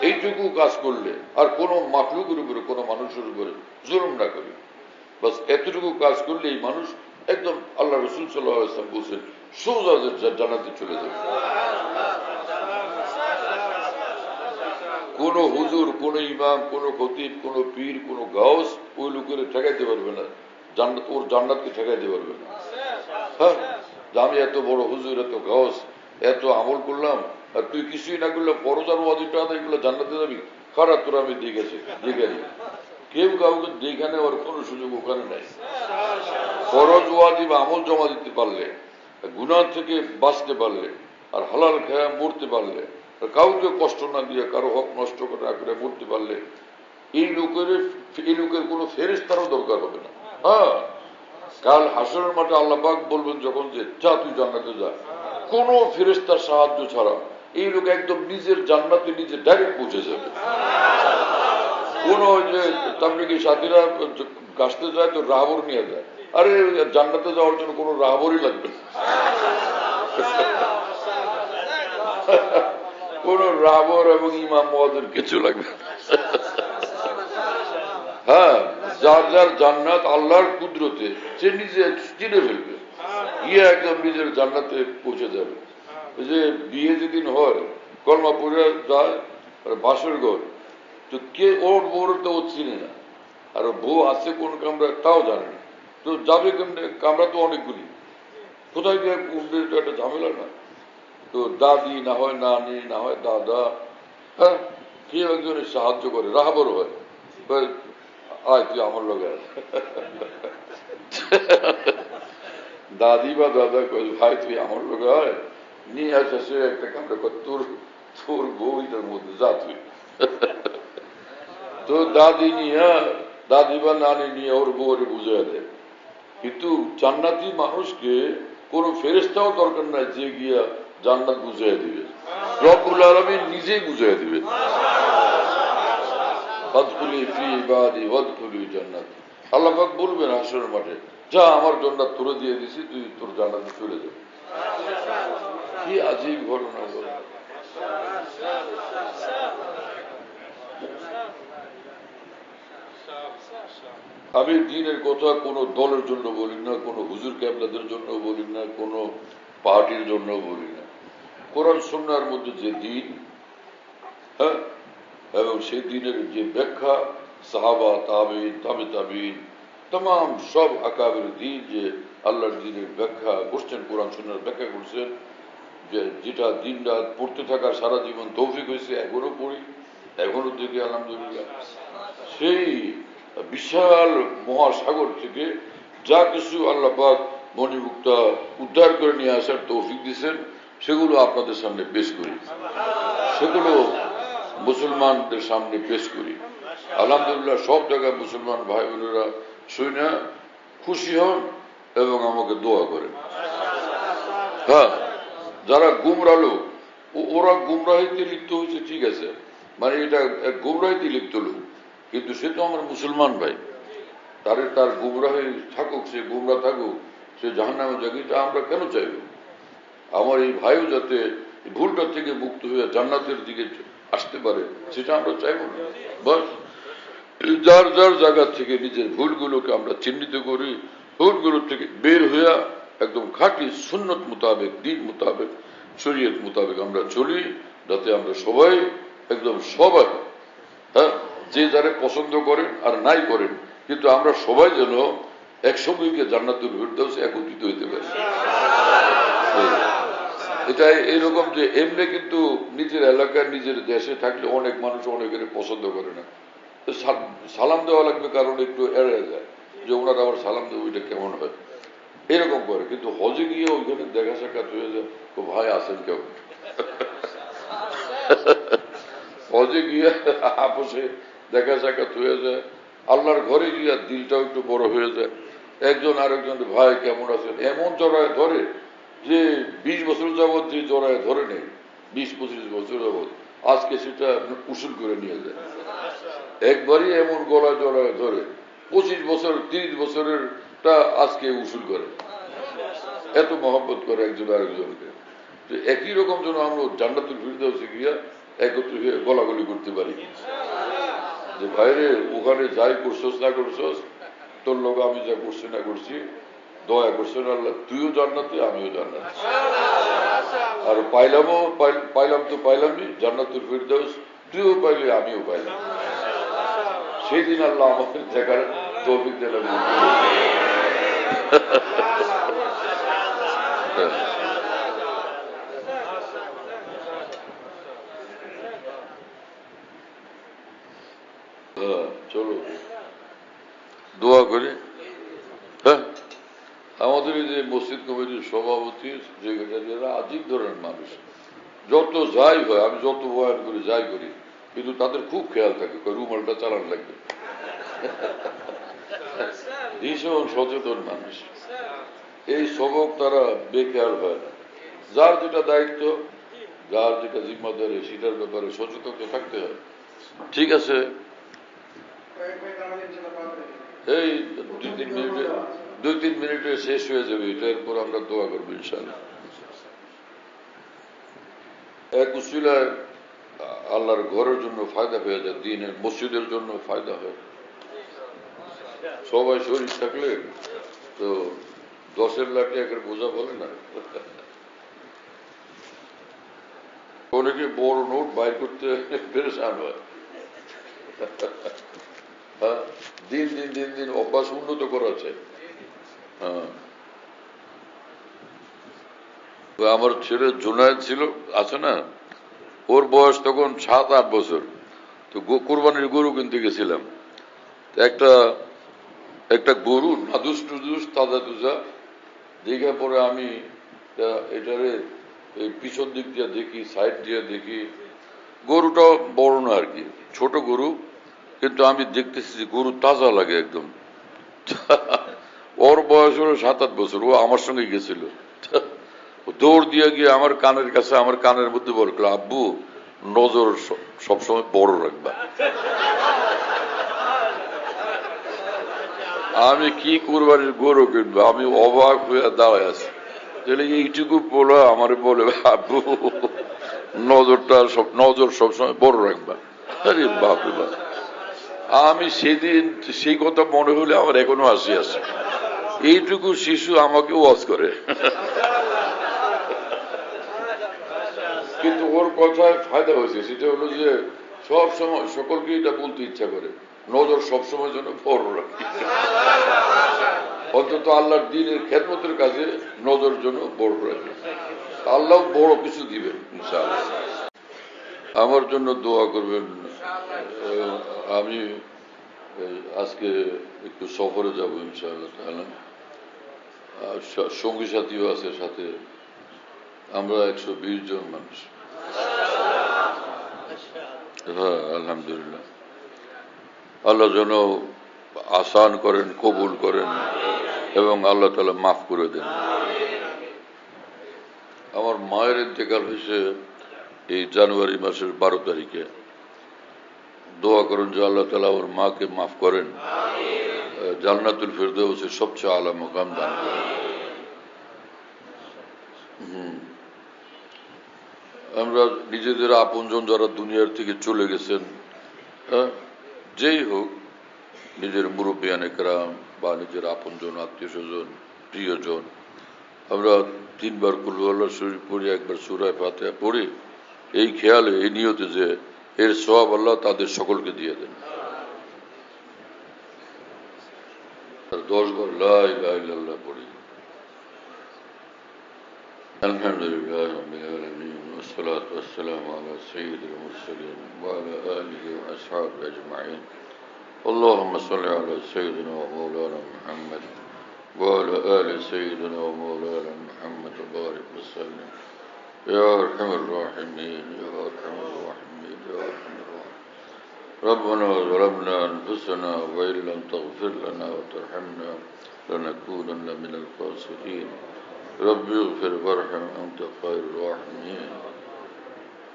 এইটুকু কাজ করলে, আর কোনো মাখলুকের উপরে, কোনো মানুষের উপরে জুলুম না করি, বাস এতটুকু কাজ করলে এই মানুষ একদম আল্লাহ রসুল সাল্লাল্লাহু আলাইহি ওয়াসাল্লাম বলছেন সোজা জান্নাতে চলে যাবে। কোন হুজুর, কোন ইমাম, কোন খতিব, কোন পীর, কোন গাউস ওই লোকের ঠেকাইতে পারবে না, জান্নাত, ওর জান্নাতকে ঠেকাইতে পারবে না। হ্যাঁ, আমি এত বড় হুজুর, এত গাউস, এত আমল করলাম, আর তুই কিছুই না করলে ফরজ আর ওয়াজিবটা আদায় করলে জান্নাতে যাবি, খারাপ তোর আমি দেখেছি, দেখে নি। কেউ কাউকে দেখে নেওয়ার কোনো সুযোগ ওখানে নাই। ফরজ ওয়াজিব আমল জমা দিতে পারলে, গুনাহ থেকে বাঁচতে পারলে, আর হালাল খেয়া মরতে পারলে, আর কাউকে কষ্ট না দিয়ে, কারো হক নষ্ট না করে মরতে পারলে, এই লোকের কোনো ফেরেশতারও দরকার হবে না। হ্যাঁ, কাল হাসরের মাঠে আল্লাহ পাক বলবেন যখন যে যা তুই জান্নাতে যা, কোনো ফেরেশতার সাহায্য ছাড়া এই লোক একদম নিজের জান্নাতে নিজে ডাইরেক্ট পৌঁছে যাবে। কোন যে তাবলীগী সাথীরা গাছতে যায় তো রাহবর নিয়ে যায়, আরে জান্নাতে যাওয়ার জন্য কোনো রাহবরই লাগবে না, কোন রাহবর এবং ইমাম মুয়াজ্জিন কিছু লাগবে না। হ্যাঁ, যার যার জান্নাত আল্লাহর কুদরতে সে নিজে চিনে ফেলবে, গিয়ে একদম নিজের জান্নাতে পৌঁছে যাবে। যে বিয়ে যেদিন হয়, কলমা পড়ে যায় বাসর ঘর, তো কে ওর বউর তো ও চিনে না, আর বউ আছে কোন কামরা তাও জানে না, তো যাবে কেমনে? কামরা তো অনেকগুলি, কোথায় গিয়ে উঠবে, তো একটা ঝামেলা না। তো দাদি না হয় নানি, না হয় দাদা, হ্যাঁ, কেউ একজনের সাহায্য করে, রাহবর হয়, আয় তুই আমার লোক দাদি বা দাদা কয় ভাই তুই আমার লোক হয়, নিয়ে আসে সে একটা কামরা কর, তোর তোর বউটার মধ্যে যা তুই। তো দাদি নিয়ে, দাদি বা নানি নিয়ে ওর বউরে বুঝাই দেয়। কিন্তু জান্নাতি মানুষকে কোন ফেরেশতাও দরকার নাই যে গিয়া জান্নাত বুঝাই দিবে, রব্বুল আলামিন নিজেই বুঝাই দিবে। ফাদখুলি ফি ইবাদি ওয়াদখুলি জান্নাত, আল্লাহ পাক বলবেন হাসরের মাঠে, যা আমার জান্নাত তোরে দিয়ে দিছি, তুই তোর জান্নাতে চলে যা। কি আজীব ঘটনা বল। আমি দ্বীনের কথা কোনো দলের জন্য বলি না, কোনো হুজুর কেবলাদের জন্য বলি না, কোনো পার্টির জন্য বলি না। কোরআন সুন্নাহর মধ্যে যে দ্বীন, হ্যাঁ, এবং সেই দ্বীনের যে ব্যাখ্যা সাহাবা, তাবেঈন, তাবে তাবেঈন, तमाम সব আকাবের দ্বীন যে আল্লাহর দ্বীনের ব্যাখ্যা করছেন, কোরআন সুন্নাহর ব্যাখ্যা করছেন, যে যেটা দিন রাত পড়তে থাকার সারা জীবন তৌফিক হয়েছে, এখনো পড়ি, এখনো দেখি আলহামদুলিল্লাহ। সেই বিশাল মহাসাগর থেকে যা কিছু আল্লাহ পাক মণিমুক্তা উদ্ধার করে নিয়ে আসার তৌফিক দিয়েছেন, সেগুলো আপনাদের সামনে পেশ করি, সেগুলো মুসলমানদের সামনে পেশ করি। আলহামদুলিল্লাহ সব জায়গায় মুসলমান ভাই বোনেরা শুনে খুশি হন এবং আমাকে দোয়া করেন। হ্যাঁ, যারা গুমরা লোক, ওরা গুমরাহিতে লিপ্ত হয়েছে, ঠিক আছে, মানে এটা গুমরাহিতে লিপ্ত লোক, কিন্তু সে তো আমার মুসলমান ভাই, তার গুমরাহি থাকুক, সে গুমরা থাকুক, সে জাহান্নামে যাক, এটা আমরা কেন চাইব? আমার এই ভাইও যাতে ভুলটা থেকে মুক্ত হয়ে জান্নাতের দিকে আসতে পারে, সেটা আমরা চাইব না। বাস যার যার জায়গা থেকে নিজের ভুলগুলোকে আমরা চিহ্নিত করি, ভুলগুলো থেকে বের হইয়া একদম খাঁটি সুন্নত মোতাবেক, দিন মোতাবেক, শরীয়ত মোতাবেক আমরা চলি, যাতে আমরা সবাই একদম সবাই, হ্যাঁ, যে যারা পছন্দ করেন আর নাই করেন, কিন্তু আমরা সবাই যেন একসঙ্গে গিয়ে জান্নাতুল ফিরদাউসে একত্রিত হইতে পারি। এটা এইরকম যে এমনি কিন্তু নিজের এলাকার নিজের দেশে থাকলে অনেক মানুষ অনেকের পছন্দ করে না, সালাম দেওয়া লাগবে কারণ একটু এড়ে যায় যে ওনারা আবার সালাম দেবো, এটা কেমন হয়, এরকম করে। কিন্তু হজে গিয়ে ওইখানে দেখা সাক্ষাৎ হয়ে যায়, তো ভাই আসেন কেমন, হজে গিয়ে আপোষে দেখা সাক্ষাৎ হয়ে যায়, আল্লাহর ঘরে গিয়ে দিলটাও একটু বড় হয়ে যায়, একজন আরেকজন ভাই কেমন আছেন এমন জড়ায় ধরে যে 20 বছর যাবৎ যে জড়ায় ধরে নেই 20-25 বছর যাবৎ আজকে সেটা উসুল করে নিয়ে যায় একবারই এমন গলায় জড়ায় ধরে 25 বছর 30 বছরের টা আজকে উসুল করে এত মহব্বত করে একজন আরেকজনকে একই রকম যেন আমরা জান্নাতুল ফিরদাউসে গিয়া একত্রে হয়ে গলাগলি করতে পারি যে বাইরে ওখানে যাই করছস না করছস তোর লোক আমি যা করছি না করছি দয়া করছেন আল্লাহ তুইও জান্নাতে আমিও জান্নাতে আর পাইলাম তো পাইলামই জান্নাতুল ফিরদাউস তুইও পাইলে আমিও পাইলাম সেই দিন আল্লাহ আমাদের দেখার তৌফিক দিলেন চলো দোয়া করে হ্যাঁ আমাদের এই যে মসজিদ কমিটির সভাপতি সেক্রেটারিরা আজীব ধরনের মানুষ যত যাই হয় আমি যত বয়ান করি যাই করি কিন্তু তাদের খুব খেয়াল থাকে রুমালটা চালান লাগবে ভীষণ সচেতন মানুষ এই সবক তারা বেখেয়াল হয় না যার যেটা দায়িত্ব যার যেটা জিম্মাদারি সেটার ব্যাপারে সচেতন থাকতে হয় ঠিক আছে এই 2-3 মিনিটে শেষ হয়ে যাবে এটা এরপর আমরা দোয়া করবো ইনশাআল্লাহ এক উসিলায় আল্লাহর ঘরের জন্য ফায়দা হয়ে যায় দিনের মসজিদের জন্য ফায়দা হয় সবাই শরীর থাকলে তো 10-এর লাঠি একের বোঝা বলে না অনেকে বড় নোট বাইর করতে পেরেশান হয় হ্যাঁ দিন দিন দিন দিন অভ্যাস উন্নত করা চাই হ্যাঁ আমার ছেলে জুনায়েদ ছিল আছে না ওর বয়স তখন 7-8 বছর তো কোরবানির গরু কিনতে গেছিলাম একটা গরু নাদুস টুদুস তাজা তুজা দেখে পরে আমি এটারে এই পিছন দিক দিয়ে দেখি সাইড দিয়ে দেখি গরুটাও বড় না আর কি ছোট গরু কিন্তু আমি দেখতেছি যে গরু তাজা লাগে একদম ওর বয়স হলো 7-8 বছর ও আমার সঙ্গে গেছিল দৌড় দিয়ে গিয়ে আমার কানের কাছে আমার কানের মধ্যে বলল আব্বু নজর সবসময় বড় রাখবা আমি কি কুরবানির গরু কিনবো আমি অবাক হয়ে দাঁড়ায় আছি তাহলে এইটুকু বলো আমার বলে আব্বু নজর সবসময় বড় রাখবা আরে বাপরে বাপ আমি সেদিন সেই কথা মনে হলে আমার এখনো হাসি আসে এইটুকু শিশু আমাকে ওয়াজ করে কিন্তু ওর কথায় ফায়দা হয়েছে সেটা হলো যে সব সময় সকলকে এটা বলতে ইচ্ছা করে নজর সবসময় যেন বড় রাখি অন্তত আল্লাহর দ্বীনের খেদমতের কাজে নজর জন্য বড় রাখি আল্লাহ বড় কিছু দিবেন ইনশাআল্লাহ আমার জন্য দোয়া করবেন আমি আজকে একটু সফরে যাব ইনশাআল্লাহ তাআলা সঙ্গী সাথীও আছে সাথে আমরা 120 জন মানুষ হ্যাঁ আলহামদুলিল্লাহ আল্লাহ যেন আসান করেন কবুল করেন এবং আল্লাহ তাআলা মাফ করে দেন আমার মায়ের ইন্তেকাল হয়েছে এই জানুয়ারি মাসের 12 তারিখে দোয়া করেন যে আল্লাহ তাআলা ওর মাকে মাফ করেন জান্নাতুল ফিরদাউসের সবচেয়ে আলা মুকাম দান করেন আমরা নিজেদের আপনজন যারা দুনিয়ার থেকে চলে গেছেন যেই হোক নিজের মুরব্বিয়ানে কেরাম বা নিজের আপনজন আত্মীয় স্বজন প্রিয়জন আমরা 3 বার কুল আল্লাহ শরীফ পড়ি একবার সূরা ফাতিহা পড়ি এই খেয়ালে এই নিয়তে যে এর সওয়াব আল্লাহ তাদের সকলকে দিয়ে দেন 10 বার লা ইলাহা ইল্লাল্লাহ পড়ি আলহামদুলিল্লাহ রাব্বিল আলামিন والصلاة والسلام على سيد المرسلين وعلى آله وأصحابه أجمعين اللهم صل على سيدنا ومولانا محمد وعلى آل سيدنا ومولانا محمد وبارك وسلم يا أرحم الراحمين يا أرحم الراحمين يا أرحم الراحمين ربنا ظلمنا أنفسنا وإن لم تغفر لنا وترحمنا لنكونن من الخاسرين رب اغفر وارحم أنت خير الراحمين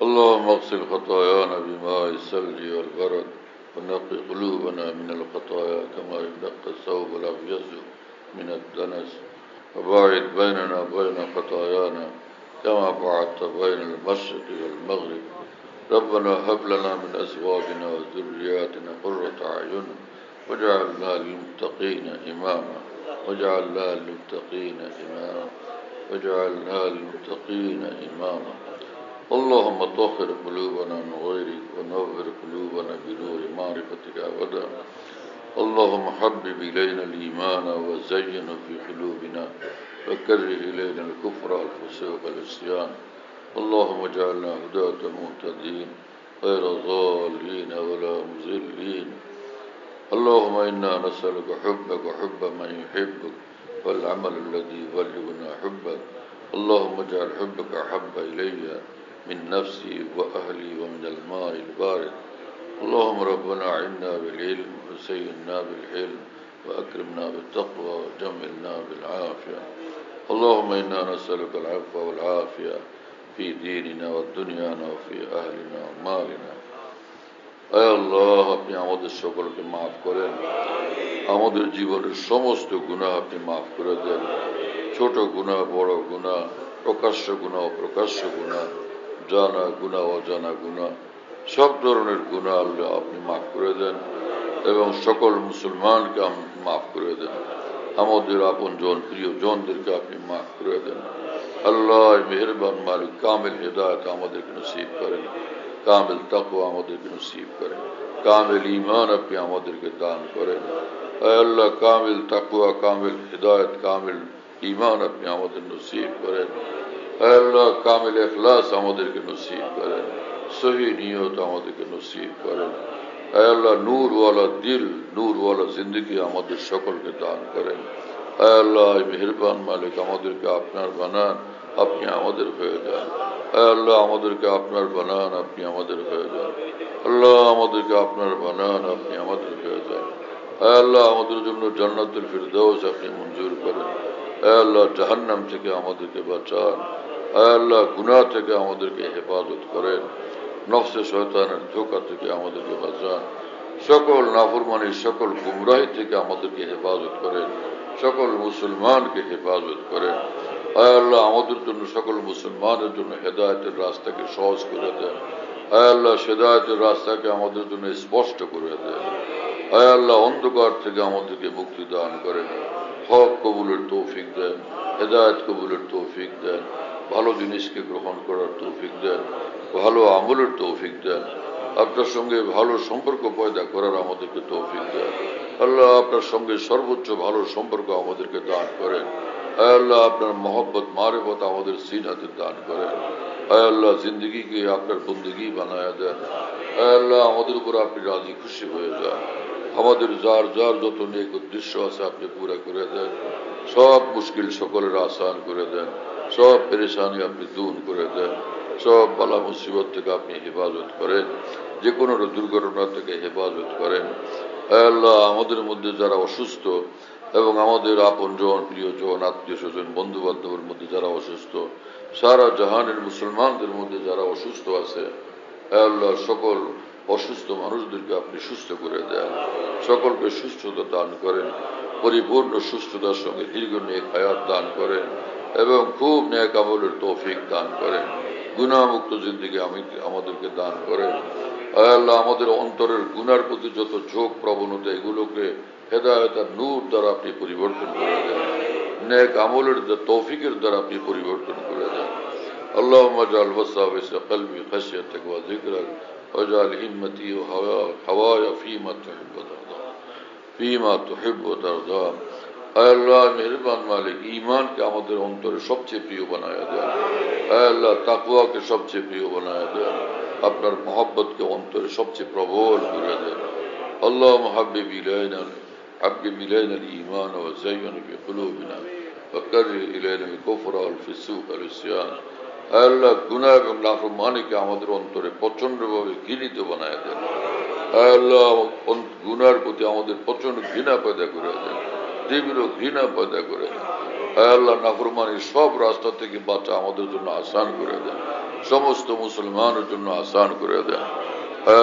اللهم اغسل خطايانا بماء الثلج والبرد ونقي قلوبنا من الخطايا كما ينقى الثوب الأبيض من الدنس وباعد بيننا وبين خطايانا كما بعدت بين المشرق والمغرب ربنا هب لنا من أزواجنا وذرياتنا قرة أعين واجعلنا للمتقين إماما واجعلنا للمتقين إماما واجعلنا للمتقين إماما اللهم طهر قلوبنا من غيرك ونور قلوبنا بنور معرفتك أبدا اللهم حبب إلينا الإيمان وزينه في قلوبنا وكره إلينا الكفر والفسوق والعصيان اللهم اجعلنا هداة مهتدين غير ضالين ولا مضلين اللهم إنا نسألك حبك وحب من يحبك والعمل الذي يبلغنا حبك اللهم اجعل حبك أحب إلي من نفسي وأهلي ومن الماء البارد اللهم ربنا أعنا بالعلم وزينا بالحلم وأكرمنا بالتقوى وجملنا بالعافية اللهم إنا نسألك العفو والعافية في ديننا والدنيانا وفي أهلنا ومالنا আয় আল্লাহ আপনি আমাদের সকলকে মাফ করেন আমাদের জীবনের সমস্ত গুনাহ আপনি মাফ করে দেন ছোট গুনাহ বড় গুনাহ প্রকাশ্য গুনাহ অপ্রকাশ্য গুনাহ জানা গুনাহ অজানা গুনাহ সব ধরনের গুনাহ আল্লাহ আপনি মাফ করে দেন এবং সকল মুসলমানকে মাফ করে দেন আমাদের আপনজন প্রিয়জনদেরকে আপনি মাফ করে দেন আল্লাহ মেহেরবান মালিক কামিল হিদায়াত আমাদেরকে নসিব করেন কামিল তাকওয়া আমাদেরকে নসিব করেন কামিল ঈমান আপনি আমাদেরকে দান করেন আয় আল্লাহ কামিল তাকওয়া কামিল হিদায়াত কামিল ঈমান আপনি আমাদের নসিব করেন আয় আল্লাহ কামিল ইখলাস আমাদেরকে নসিব করেন সহি নিয়ত আমাদেরকে নসিব করেন আয় আল্লাহ নূরওয়ালা দিল নূরওয়ালা জিন্দগি আমাদের সকলকে দান করেন আয় আল্লাহ মেহেরবান মালিক আমাদেরকে আপনার বানান আপনি আমাদের হয়ে যান আয় আল্লাহ আমাদেরকে আপনার বানান আপনি আমাদের হয়ে যান আল্লাহ আমাদেরকে আপনার বানান আপনি আমাদের হয়ে যান আয় আল্লাহ আমাদের জন্য জান্নাতুল ফিরদাউস আপনি মঞ্জুর করেন আয় আল্লাহ জাহান্নাম থেকে আমাদেরকে বাঁচান আয় আল্লাহ গুনাহ থেকে আমাদেরকে হেফাজত করেন নফসে শয়তানের ধোঁকা থেকে আমাদেরকে বাঁচান সকল নাফরমানি সকল গুমরাহি থেকে আমাদেরকে হেফাজত করেন সকল মুসলমানকে হেফাজত করেন আয় আল্লাহ আমাদের জন্য সকল মুসলমানের জন্য হেদায়েতের রাস্তাকে সহজ করে দেন আয় আল্লাহ হেদায়েতের রাস্তাকে আমাদের জন্য স্পষ্ট করে দেন আয় আল্লাহ অন্ধকার থেকে আমাদেরকে মুক্তি দান করেন হক কবুলের তৌফিক দেন হেদায়েত কবুলের তৌফিক দেন ভালো জিনিসকে গ্রহণ করার তৌফিক দেন ভালো আমলের তৌফিক দেন আপনার সঙ্গে ভালো সম্পর্ক পয়দা করার আমাদেরকে তৌফিক দেন আল্লাহ আপনার সঙ্গে সর্বোচ্চ ভালো সম্পর্ক আমাদেরকে দান করেন আয় আল্লাহ আপনার মহব্বত মারিফত আমাদের সিনাতে দান করেন আয় আল্লাহ জিন্দগিকে আপনার বন্দেগী বানায়া দেন আয় আল্লাহ আমাদের উপর আপনি রাজি খুশি হয়ে যান আমাদের যার যার যত নেক উদ্দেশ্য আছে আপনি পুরা করে দেন সব মুশকিল সকলের আসান করে দেন সব পেরেশানি আপনি দূর করে দেন সব বালা মুসিবত থেকে আপনি হেফাজত করেন যে কোনো দুর্ঘটনা থেকে হেফাজত করেন আয় আল্লাহ আমাদের মধ্যে যারা অসুস্থ এবং আমাদের আপনজন প্রিয়জন আত্মীয় স্বজন বন্ধু বান্ধবের মধ্যে যারা অসুস্থ সারা জাহানের মুসলমানদের মধ্যে যারা অসুস্থ আছে আয় আল্লাহ সকল অসুস্থ মানুষদেরকে আপনি সুস্থ করে দেন সকলকে সুস্থতা দান করেন পরিপূর্ণ সুস্থতার সঙ্গে দীর্ঘ নেক হায়াত দান করেন এবং খুব নেক আমলের তৌফিক দান করেন গুনাহমুক্ত জিন্দেগি আমাদেরকে দান করেন আয় আল্লাহ আমাদের অন্তরের গুনার প্রতি যত ঝোঁক প্রবণতা এগুলোকে হেদায়েত আর নূর দ্বারা আপনি পরিবর্তন করে দেন নেক আমলের তৌফিকের দ্বারা আপনি পরিবর্তন করে দেন اللهم اجعل وساوس قلبي خشيتك وذكرك واجعل همتي وهواي فيما تحب وترضى আয় আল্লাহ মেহেরবান মালিক ঈমানকে আমাদের অন্তরে সবচেয়ে প্রিয় বানায়া দেন আয় আল্লাহ তাকওয়াকে সবচেয়ে প্রিয় বানায়া দেন আপনার মহব্বতকে অন্তরে সবচেয়ে প্রবল করে দেন اللهم حبب إلينا الإيمان وزينه في قلوبنا وكره إلينا الكفر والفسوق والعصيان আয় আল্লাহ গুনাহ এবং নাফরমানিকে আমাদের অন্তরে প্রচন্ডভাবে ঘৃণিত বানায়া দেন আয় আল্লাহ গুনার প্রতি আমাদের প্রচন্ড ঘৃণা পয়দা করে দেন তীব্র ঘৃণা পয়দা করে দেন। আল্লাহ নাফরমানির সব রাস্তা থেকে বাঁচা আমাদের জন্য আসান করে দেন, সমস্ত মুসলমানের জন্য আসান করে দেন।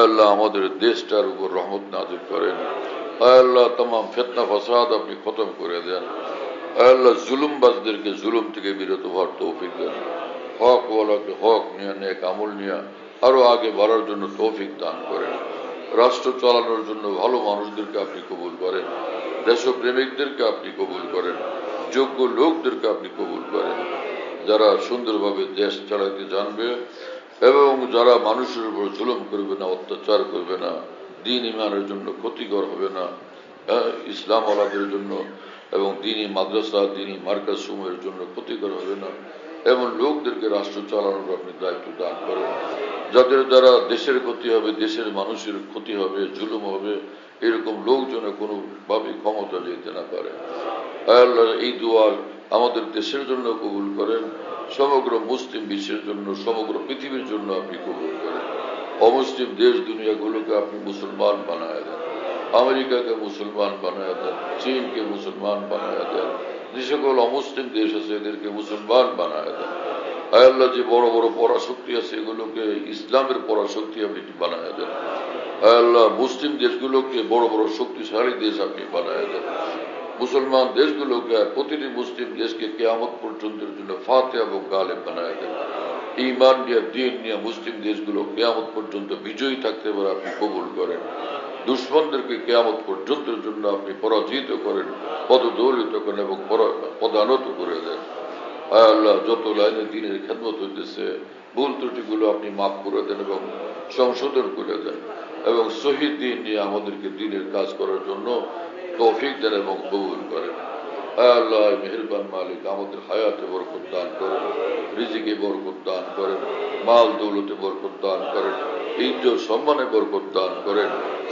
আল্লাহ আমাদের দেশটার উপর রহমত নাজিল করেন। আল্লাহ तमाम ফিতনা ফাসাদ আপনি খতম করে দেন। আল্লাহ জুলুমবাজদেরকে জুলুম থেকে বিরত হওয়ার তৌফিক দেন। হক ওয়ালাকে হক নিয়ে নেক আমল নিয়ে আরো আগে বাড়ার জন্য তৌফিক দান করেন। রাষ্ট্র চালানোর জন্য ভালো মানুষদেরকে আপনি কবুল করেন, দেশপ্রেমিকদেরকে আপনি কবুল করেন, যোগ্য লোকদেরকে আপনি কবুল করেন, যারা সুন্দরভাবে দেশ চালাতে জানবে এবং যারা মানুষের উপর জুলুম করবে না, অত্যাচার করবে না, দ্বীন ইমানের জন্য ক্ষতিকর হবে না, ইসলাম ওয়ালাদের জন্য এবং দ্বীনি মাদ্রাসা দ্বীনি মার্কাজ সমূহের জন্য ক্ষতিকর হবে না, এমন লোকদেরকে রাষ্ট্র চালানোর আপনি দায়িত্ব দান করেন। যাদের দ্বারা দেশের ক্ষতি হবে, দেশের মানুষের ক্ষতি হবে, জুলুম হবে, এরকম লোকজন কোনোভাবে ক্ষমতা যেতে না পারে। আল্লাহ এই দুয়ার আমাদের দেশের জন্য কবুল করেন, সমগ্র মুসলিম বিশ্বের জন্য, সমগ্র পৃথিবীর জন্য আপনি কবুল করেন। অমুসলিম দেশ দুনিয়াগুলোকে আপনি মুসলমান বানায় দেন, আমেরিকাকে মুসলমান বানায় দেন, চীনকে মুসলমান বানায় দেন, যে সকল অমুসলিম দেশ আছে এদেরকে মুসলমান বানায় দেন। আল্লাহ যে বড় বড় পরাশক্তি আছে এগুলোকে ইসলামের পরাশক্তি আপনি বানায় দেন। আল্লাহ মুসলিম দেশগুলোকে বড় বড় শক্তিশালী দেশ আপনি বানায় দেন। মুসলমান দেশগুলোকে, প্রতিটি মুসলিম দেশকে কিয়ামত পর্যন্তের জন্য ফাতেহ এবং গালেব বানায় দেন। ঈমান নিয়ে দ্বীন নিয়ে মুসলিম দেশগুলো কিয়ামত পর্যন্ত বিজয়ী থাকতে পারে আপনি কবুল করেন। দুশ্মনদেরকে কিয়ামত পর্যন্তের জন্য আপনি পরাজিত করেন, পদদলিত করেন এবং পদানত করে দেন। আল্লাহ যত লাইনে দ্বীনের খেদমত হইতেছে ভুল ত্রুটিগুলো আপনি মাফ করে দেন এবং সংশোধন করে দেন এবং শহীদ দ্বীন নিয়ে আমাদেরকে দ্বীনের কাজ করার জন্য তৌফিক দেন এবং কবুল করেন। আল্লাহ মেহেরবান মালিক আমাদের হায়াতে বরকত দান করেন, রিজিকে বরকত দান করেন, মাল দৌলতে বরকত দান করেন, ইজ্জত সম্মানে বরকত দান করেন,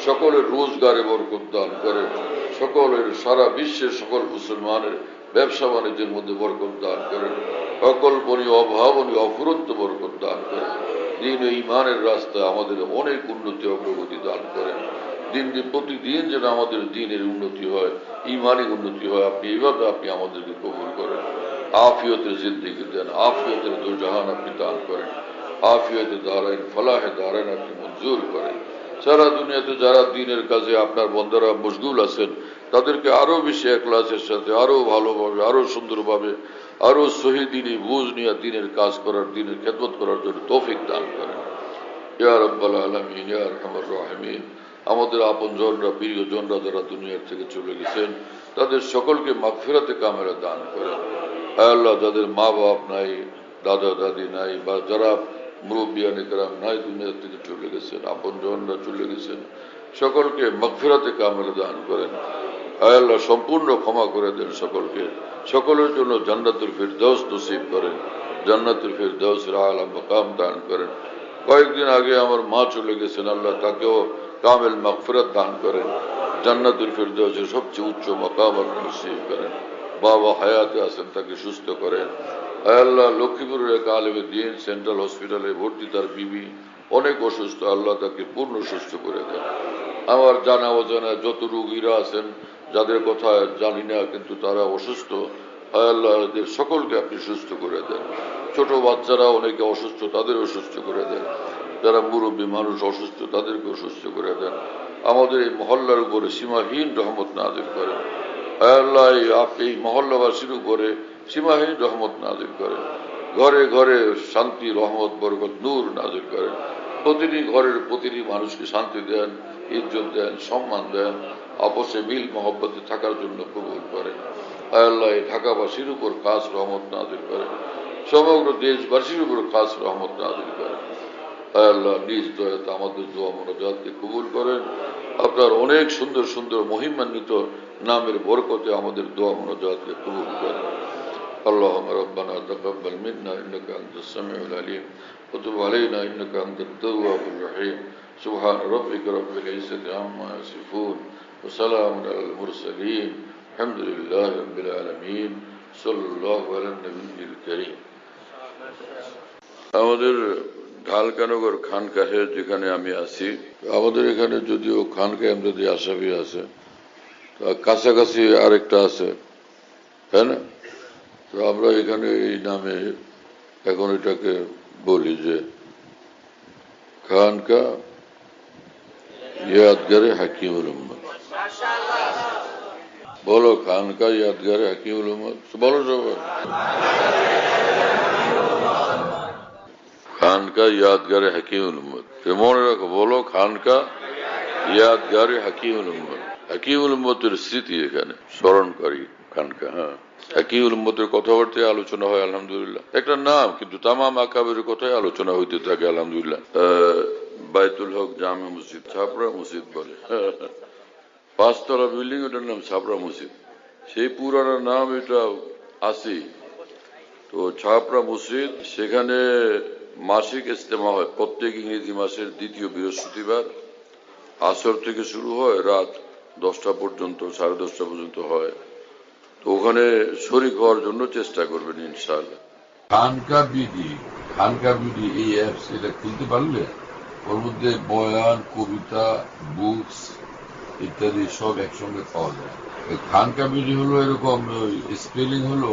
সকলের রোজগারে বরকত দান করেন, সকলের সারা বিশ্বের সকল মুসলমানের ব্যবসা বাণিজ্যের মধ্যে বরকত দান করেন, অকল্পনীয় অভাবনীয় অফুরন্ত বরকত দান করেন। দ্বীন ও ঈমানের রাস্তায় আমাদের অনেক উন্নতি অগ্রগতি দান করেন। দিন দিন প্রতিদিন যেন আমাদের দ্বীনের উন্নতি হয়, ঈমানি উন্নতি হয়, আপনি এইভাবে আপনি আমাদেরকে কবুল করেন। আফিয়তের জিন্দেগি দেন, আফিয়তের দুজাহান আপনি দান করেন, আফিয়তে দাঁড়াইন ফলাহে দাঁড়াইন আপনি মঞ্জুর করেন। সারা দুনিয়াতে যারা দ্বীনের কাজে আপনার বন্দারা মশগুল আছেন তাদেরকে আরো বেশি ইখলাসের সাথে, আরো ভালোভাবে, আরো সুন্দরভাবে, আরো সহি দ্বীনি বুঝ নিয়ে দ্বীনের কাজ করার, দ্বীনের খেদমত করার জন্য তৌফিক দান করেন। ইয়া রাব্বাল আলামিন, ইয়া আরহামার রাহিমিন। আমাদের আপন জনরা, প্রিয় জনরা যারা দুনিয়ার থেকে চলে গেছেন তাদের সকলকে মাগফিরাতে কামেলা দান করেন। আল্লাহ যাদের মা বাপ নাই, দাদা দাদি নাই, বা যারা মুরব্বিয়ানে কেরাম নাই দুনিয়ার থেকে চলে গেছেন, আপন জনরা চলে গেছেন, সকলকে মাগফিরাতে কামেলা দান করেন। আল্লাহ সম্পূর্ণ ক্ষমা করে দেন সকলকে, সকলের জন্য জান্নাতুল ফিরদাউস নসিব করেন, জান্নাতুল ফিরদাউসের আলা মাকাম দান করেন। কয়েকদিন আগে আমার মা চলে গেছেন, আল্লাহ তাকেও কামেল মাগফিরাত দান করেন, জান্নাতুল ফিরদাউসের সবচেয়ে উচ্চ মাকাম আপনি নসিব করেন। বাবা হায়াতে আছেন, তাকে সুস্থ করেন। আল্লাহ লক্ষ্মীপুরের এক আলেমে দ্বীন সেন্ট্রাল হসপিটালে ভর্তি, তার বিবি অনেক অসুস্থ, আল্লাহ তাকে পূর্ণ সুস্থ করে দেন। আমার জানা অজানা যত রোগীরা আছেন যাদের কথা জানি না কিন্তু তারা অসুস্থ, আল্লাহ এদের সকলকে আপনি সুস্থ করে দেন। ছোট বাচ্চারা অনেকে অসুস্থ, তাদেরও সুস্থ করে দেন। যারা মুরব্বী মানুষ অসুস্থ তাদেরকেও সুস্থ করে দেন। আমাদের এই মহল্লার উপরে সীমাহীন রহমত নাজিল করেন। আল্লাহ আপনি এই মহল্লাবাসীর উপরে সীমাহীন রহমত নাজিল করেন। ঘরে ঘরে শান্তি, রহমত, বরকত, নূর নাজিল করেন। প্রতিটি ঘরের প্রতিটি মানুষকে শান্তি দেন, ইজ্জত দেন, সম্মান দেন, আপসে মিল মহব্বতে থাকার জন্য কবুল করেন। আল্লাহ ঢাকাবাসীর উপর খাস রহমত নাজিল করেন, সমগ্র দেশবাসীর উপর খাস রহমত নাজিল করেন। আল্লাহ নিজ দয়াতে আমাদের দোয়া মোনাজাতকে কবুল করেন। আপনার অনেক সুন্দর সুন্দর মহিমান্বিত নামের বরকতে আমাদের দোয়া মোনাজাতকে কবুল করেন। اللهم ربنا تقبل منا إنك أنت السميع العليم وتب علينا إنك أنت التواب الرحيم سبحان ربك رب العزة عما يصفون وسلام على المرسلين الحمد لله رب العالمين صلى الله على النبي الكريم। আমাদের ঢালকানগর খানকাহে যেখানে আমি আছি, আমাদের এখানে যদিও খানকাহে আমদাদি আসামি আছে কাছাকাছি আরেকটা আছে, তাই না? তো আমরা এখানে এই নামে এখন এটাকে বলি যে খানকা ইয়াদগারে হাকিমুল উম্মত। বলো, খানকা ইয়াদগারে হাকিমুল উম্মত বলো সবাই। খানকা ইয়াদগারে হাকিমুল উম্মত, মনে রাখো, বলো খানকা ইয়াদগারে হাকিমুল উম্মত। হাকিমুল উম্মতের স্মৃতি এখানে স্মরণকারী খানকা। হ্যাঁ, হাকিমুল উম্মতের কথাবার্তায় আলোচনা হয় আলহামদুলিল্লাহ। একটা নাম, কিন্তু তামাম আকাবের কথাই আলোচনা হইতে থাকে আলহামদুলিল্লাহ। বাইতুল হক জামে মসজিদ, ছাপড়া মসজিদ বলে, 5 তলা বিল্ডিং, ওটার নাম ছাপড়া মসজিদ। সেই পুরানো নাম এটা আছে। তো ছাপড়া মসজিদ, সেখানে মাসিক ইজতেমা হয় প্রত্যেক ইংরেজি মাসের 2য় বৃহস্পতিবার। আসর থেকে শুরু হয়, রাত 10টা পর্যন্ত, 10:30 পর্যন্ত হয়। তো ওখানে শরীক হওয়ার জন্য চেষ্টা করবেন ইনশাআল্লাহ। খানকা বিডি এই অ্যাপস, এটা খুলতে পারলে ওর মধ্যে বয়ান, কবিতা, বুকস ইত্যাদি সব একসঙ্গে পাওয়া যায়। খানকা বিডি হলো এরকম, স্পেলিং হলো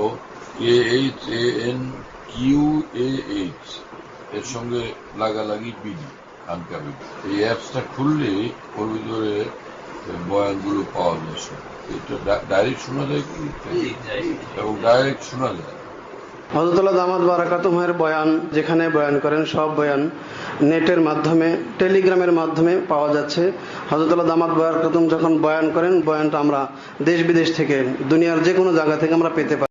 KHANQAH, এর সঙ্গে লাগালাগি বিডি, খানকা বিডি। এই অ্যাপসটা খুললে ওর ভিতরে বয়ানগুলো পাওয়া যায় সব। এটা ডাইরেক্ট শোনা যায় কি, এবং ডাইরেক্ট শোনা যায়। হযরতুল্লাহ দামাত বারাকাতুহুর বয়ান, যেখানে বয়ান করেন, সব বয়ান নেটের মাধ্যমে, টেলিগ্রামের মাধ্যমে পাওয়া যাচ্ছে। হযরতুল্লাহ দামাত বারাকাতুহু যখন বয়ান করেন, বয়ানটা আমরা দেশ বিদেশ থেকে, দুনিয়ার যে কোনো জায়গা থেকে আমরা পেতে পারি।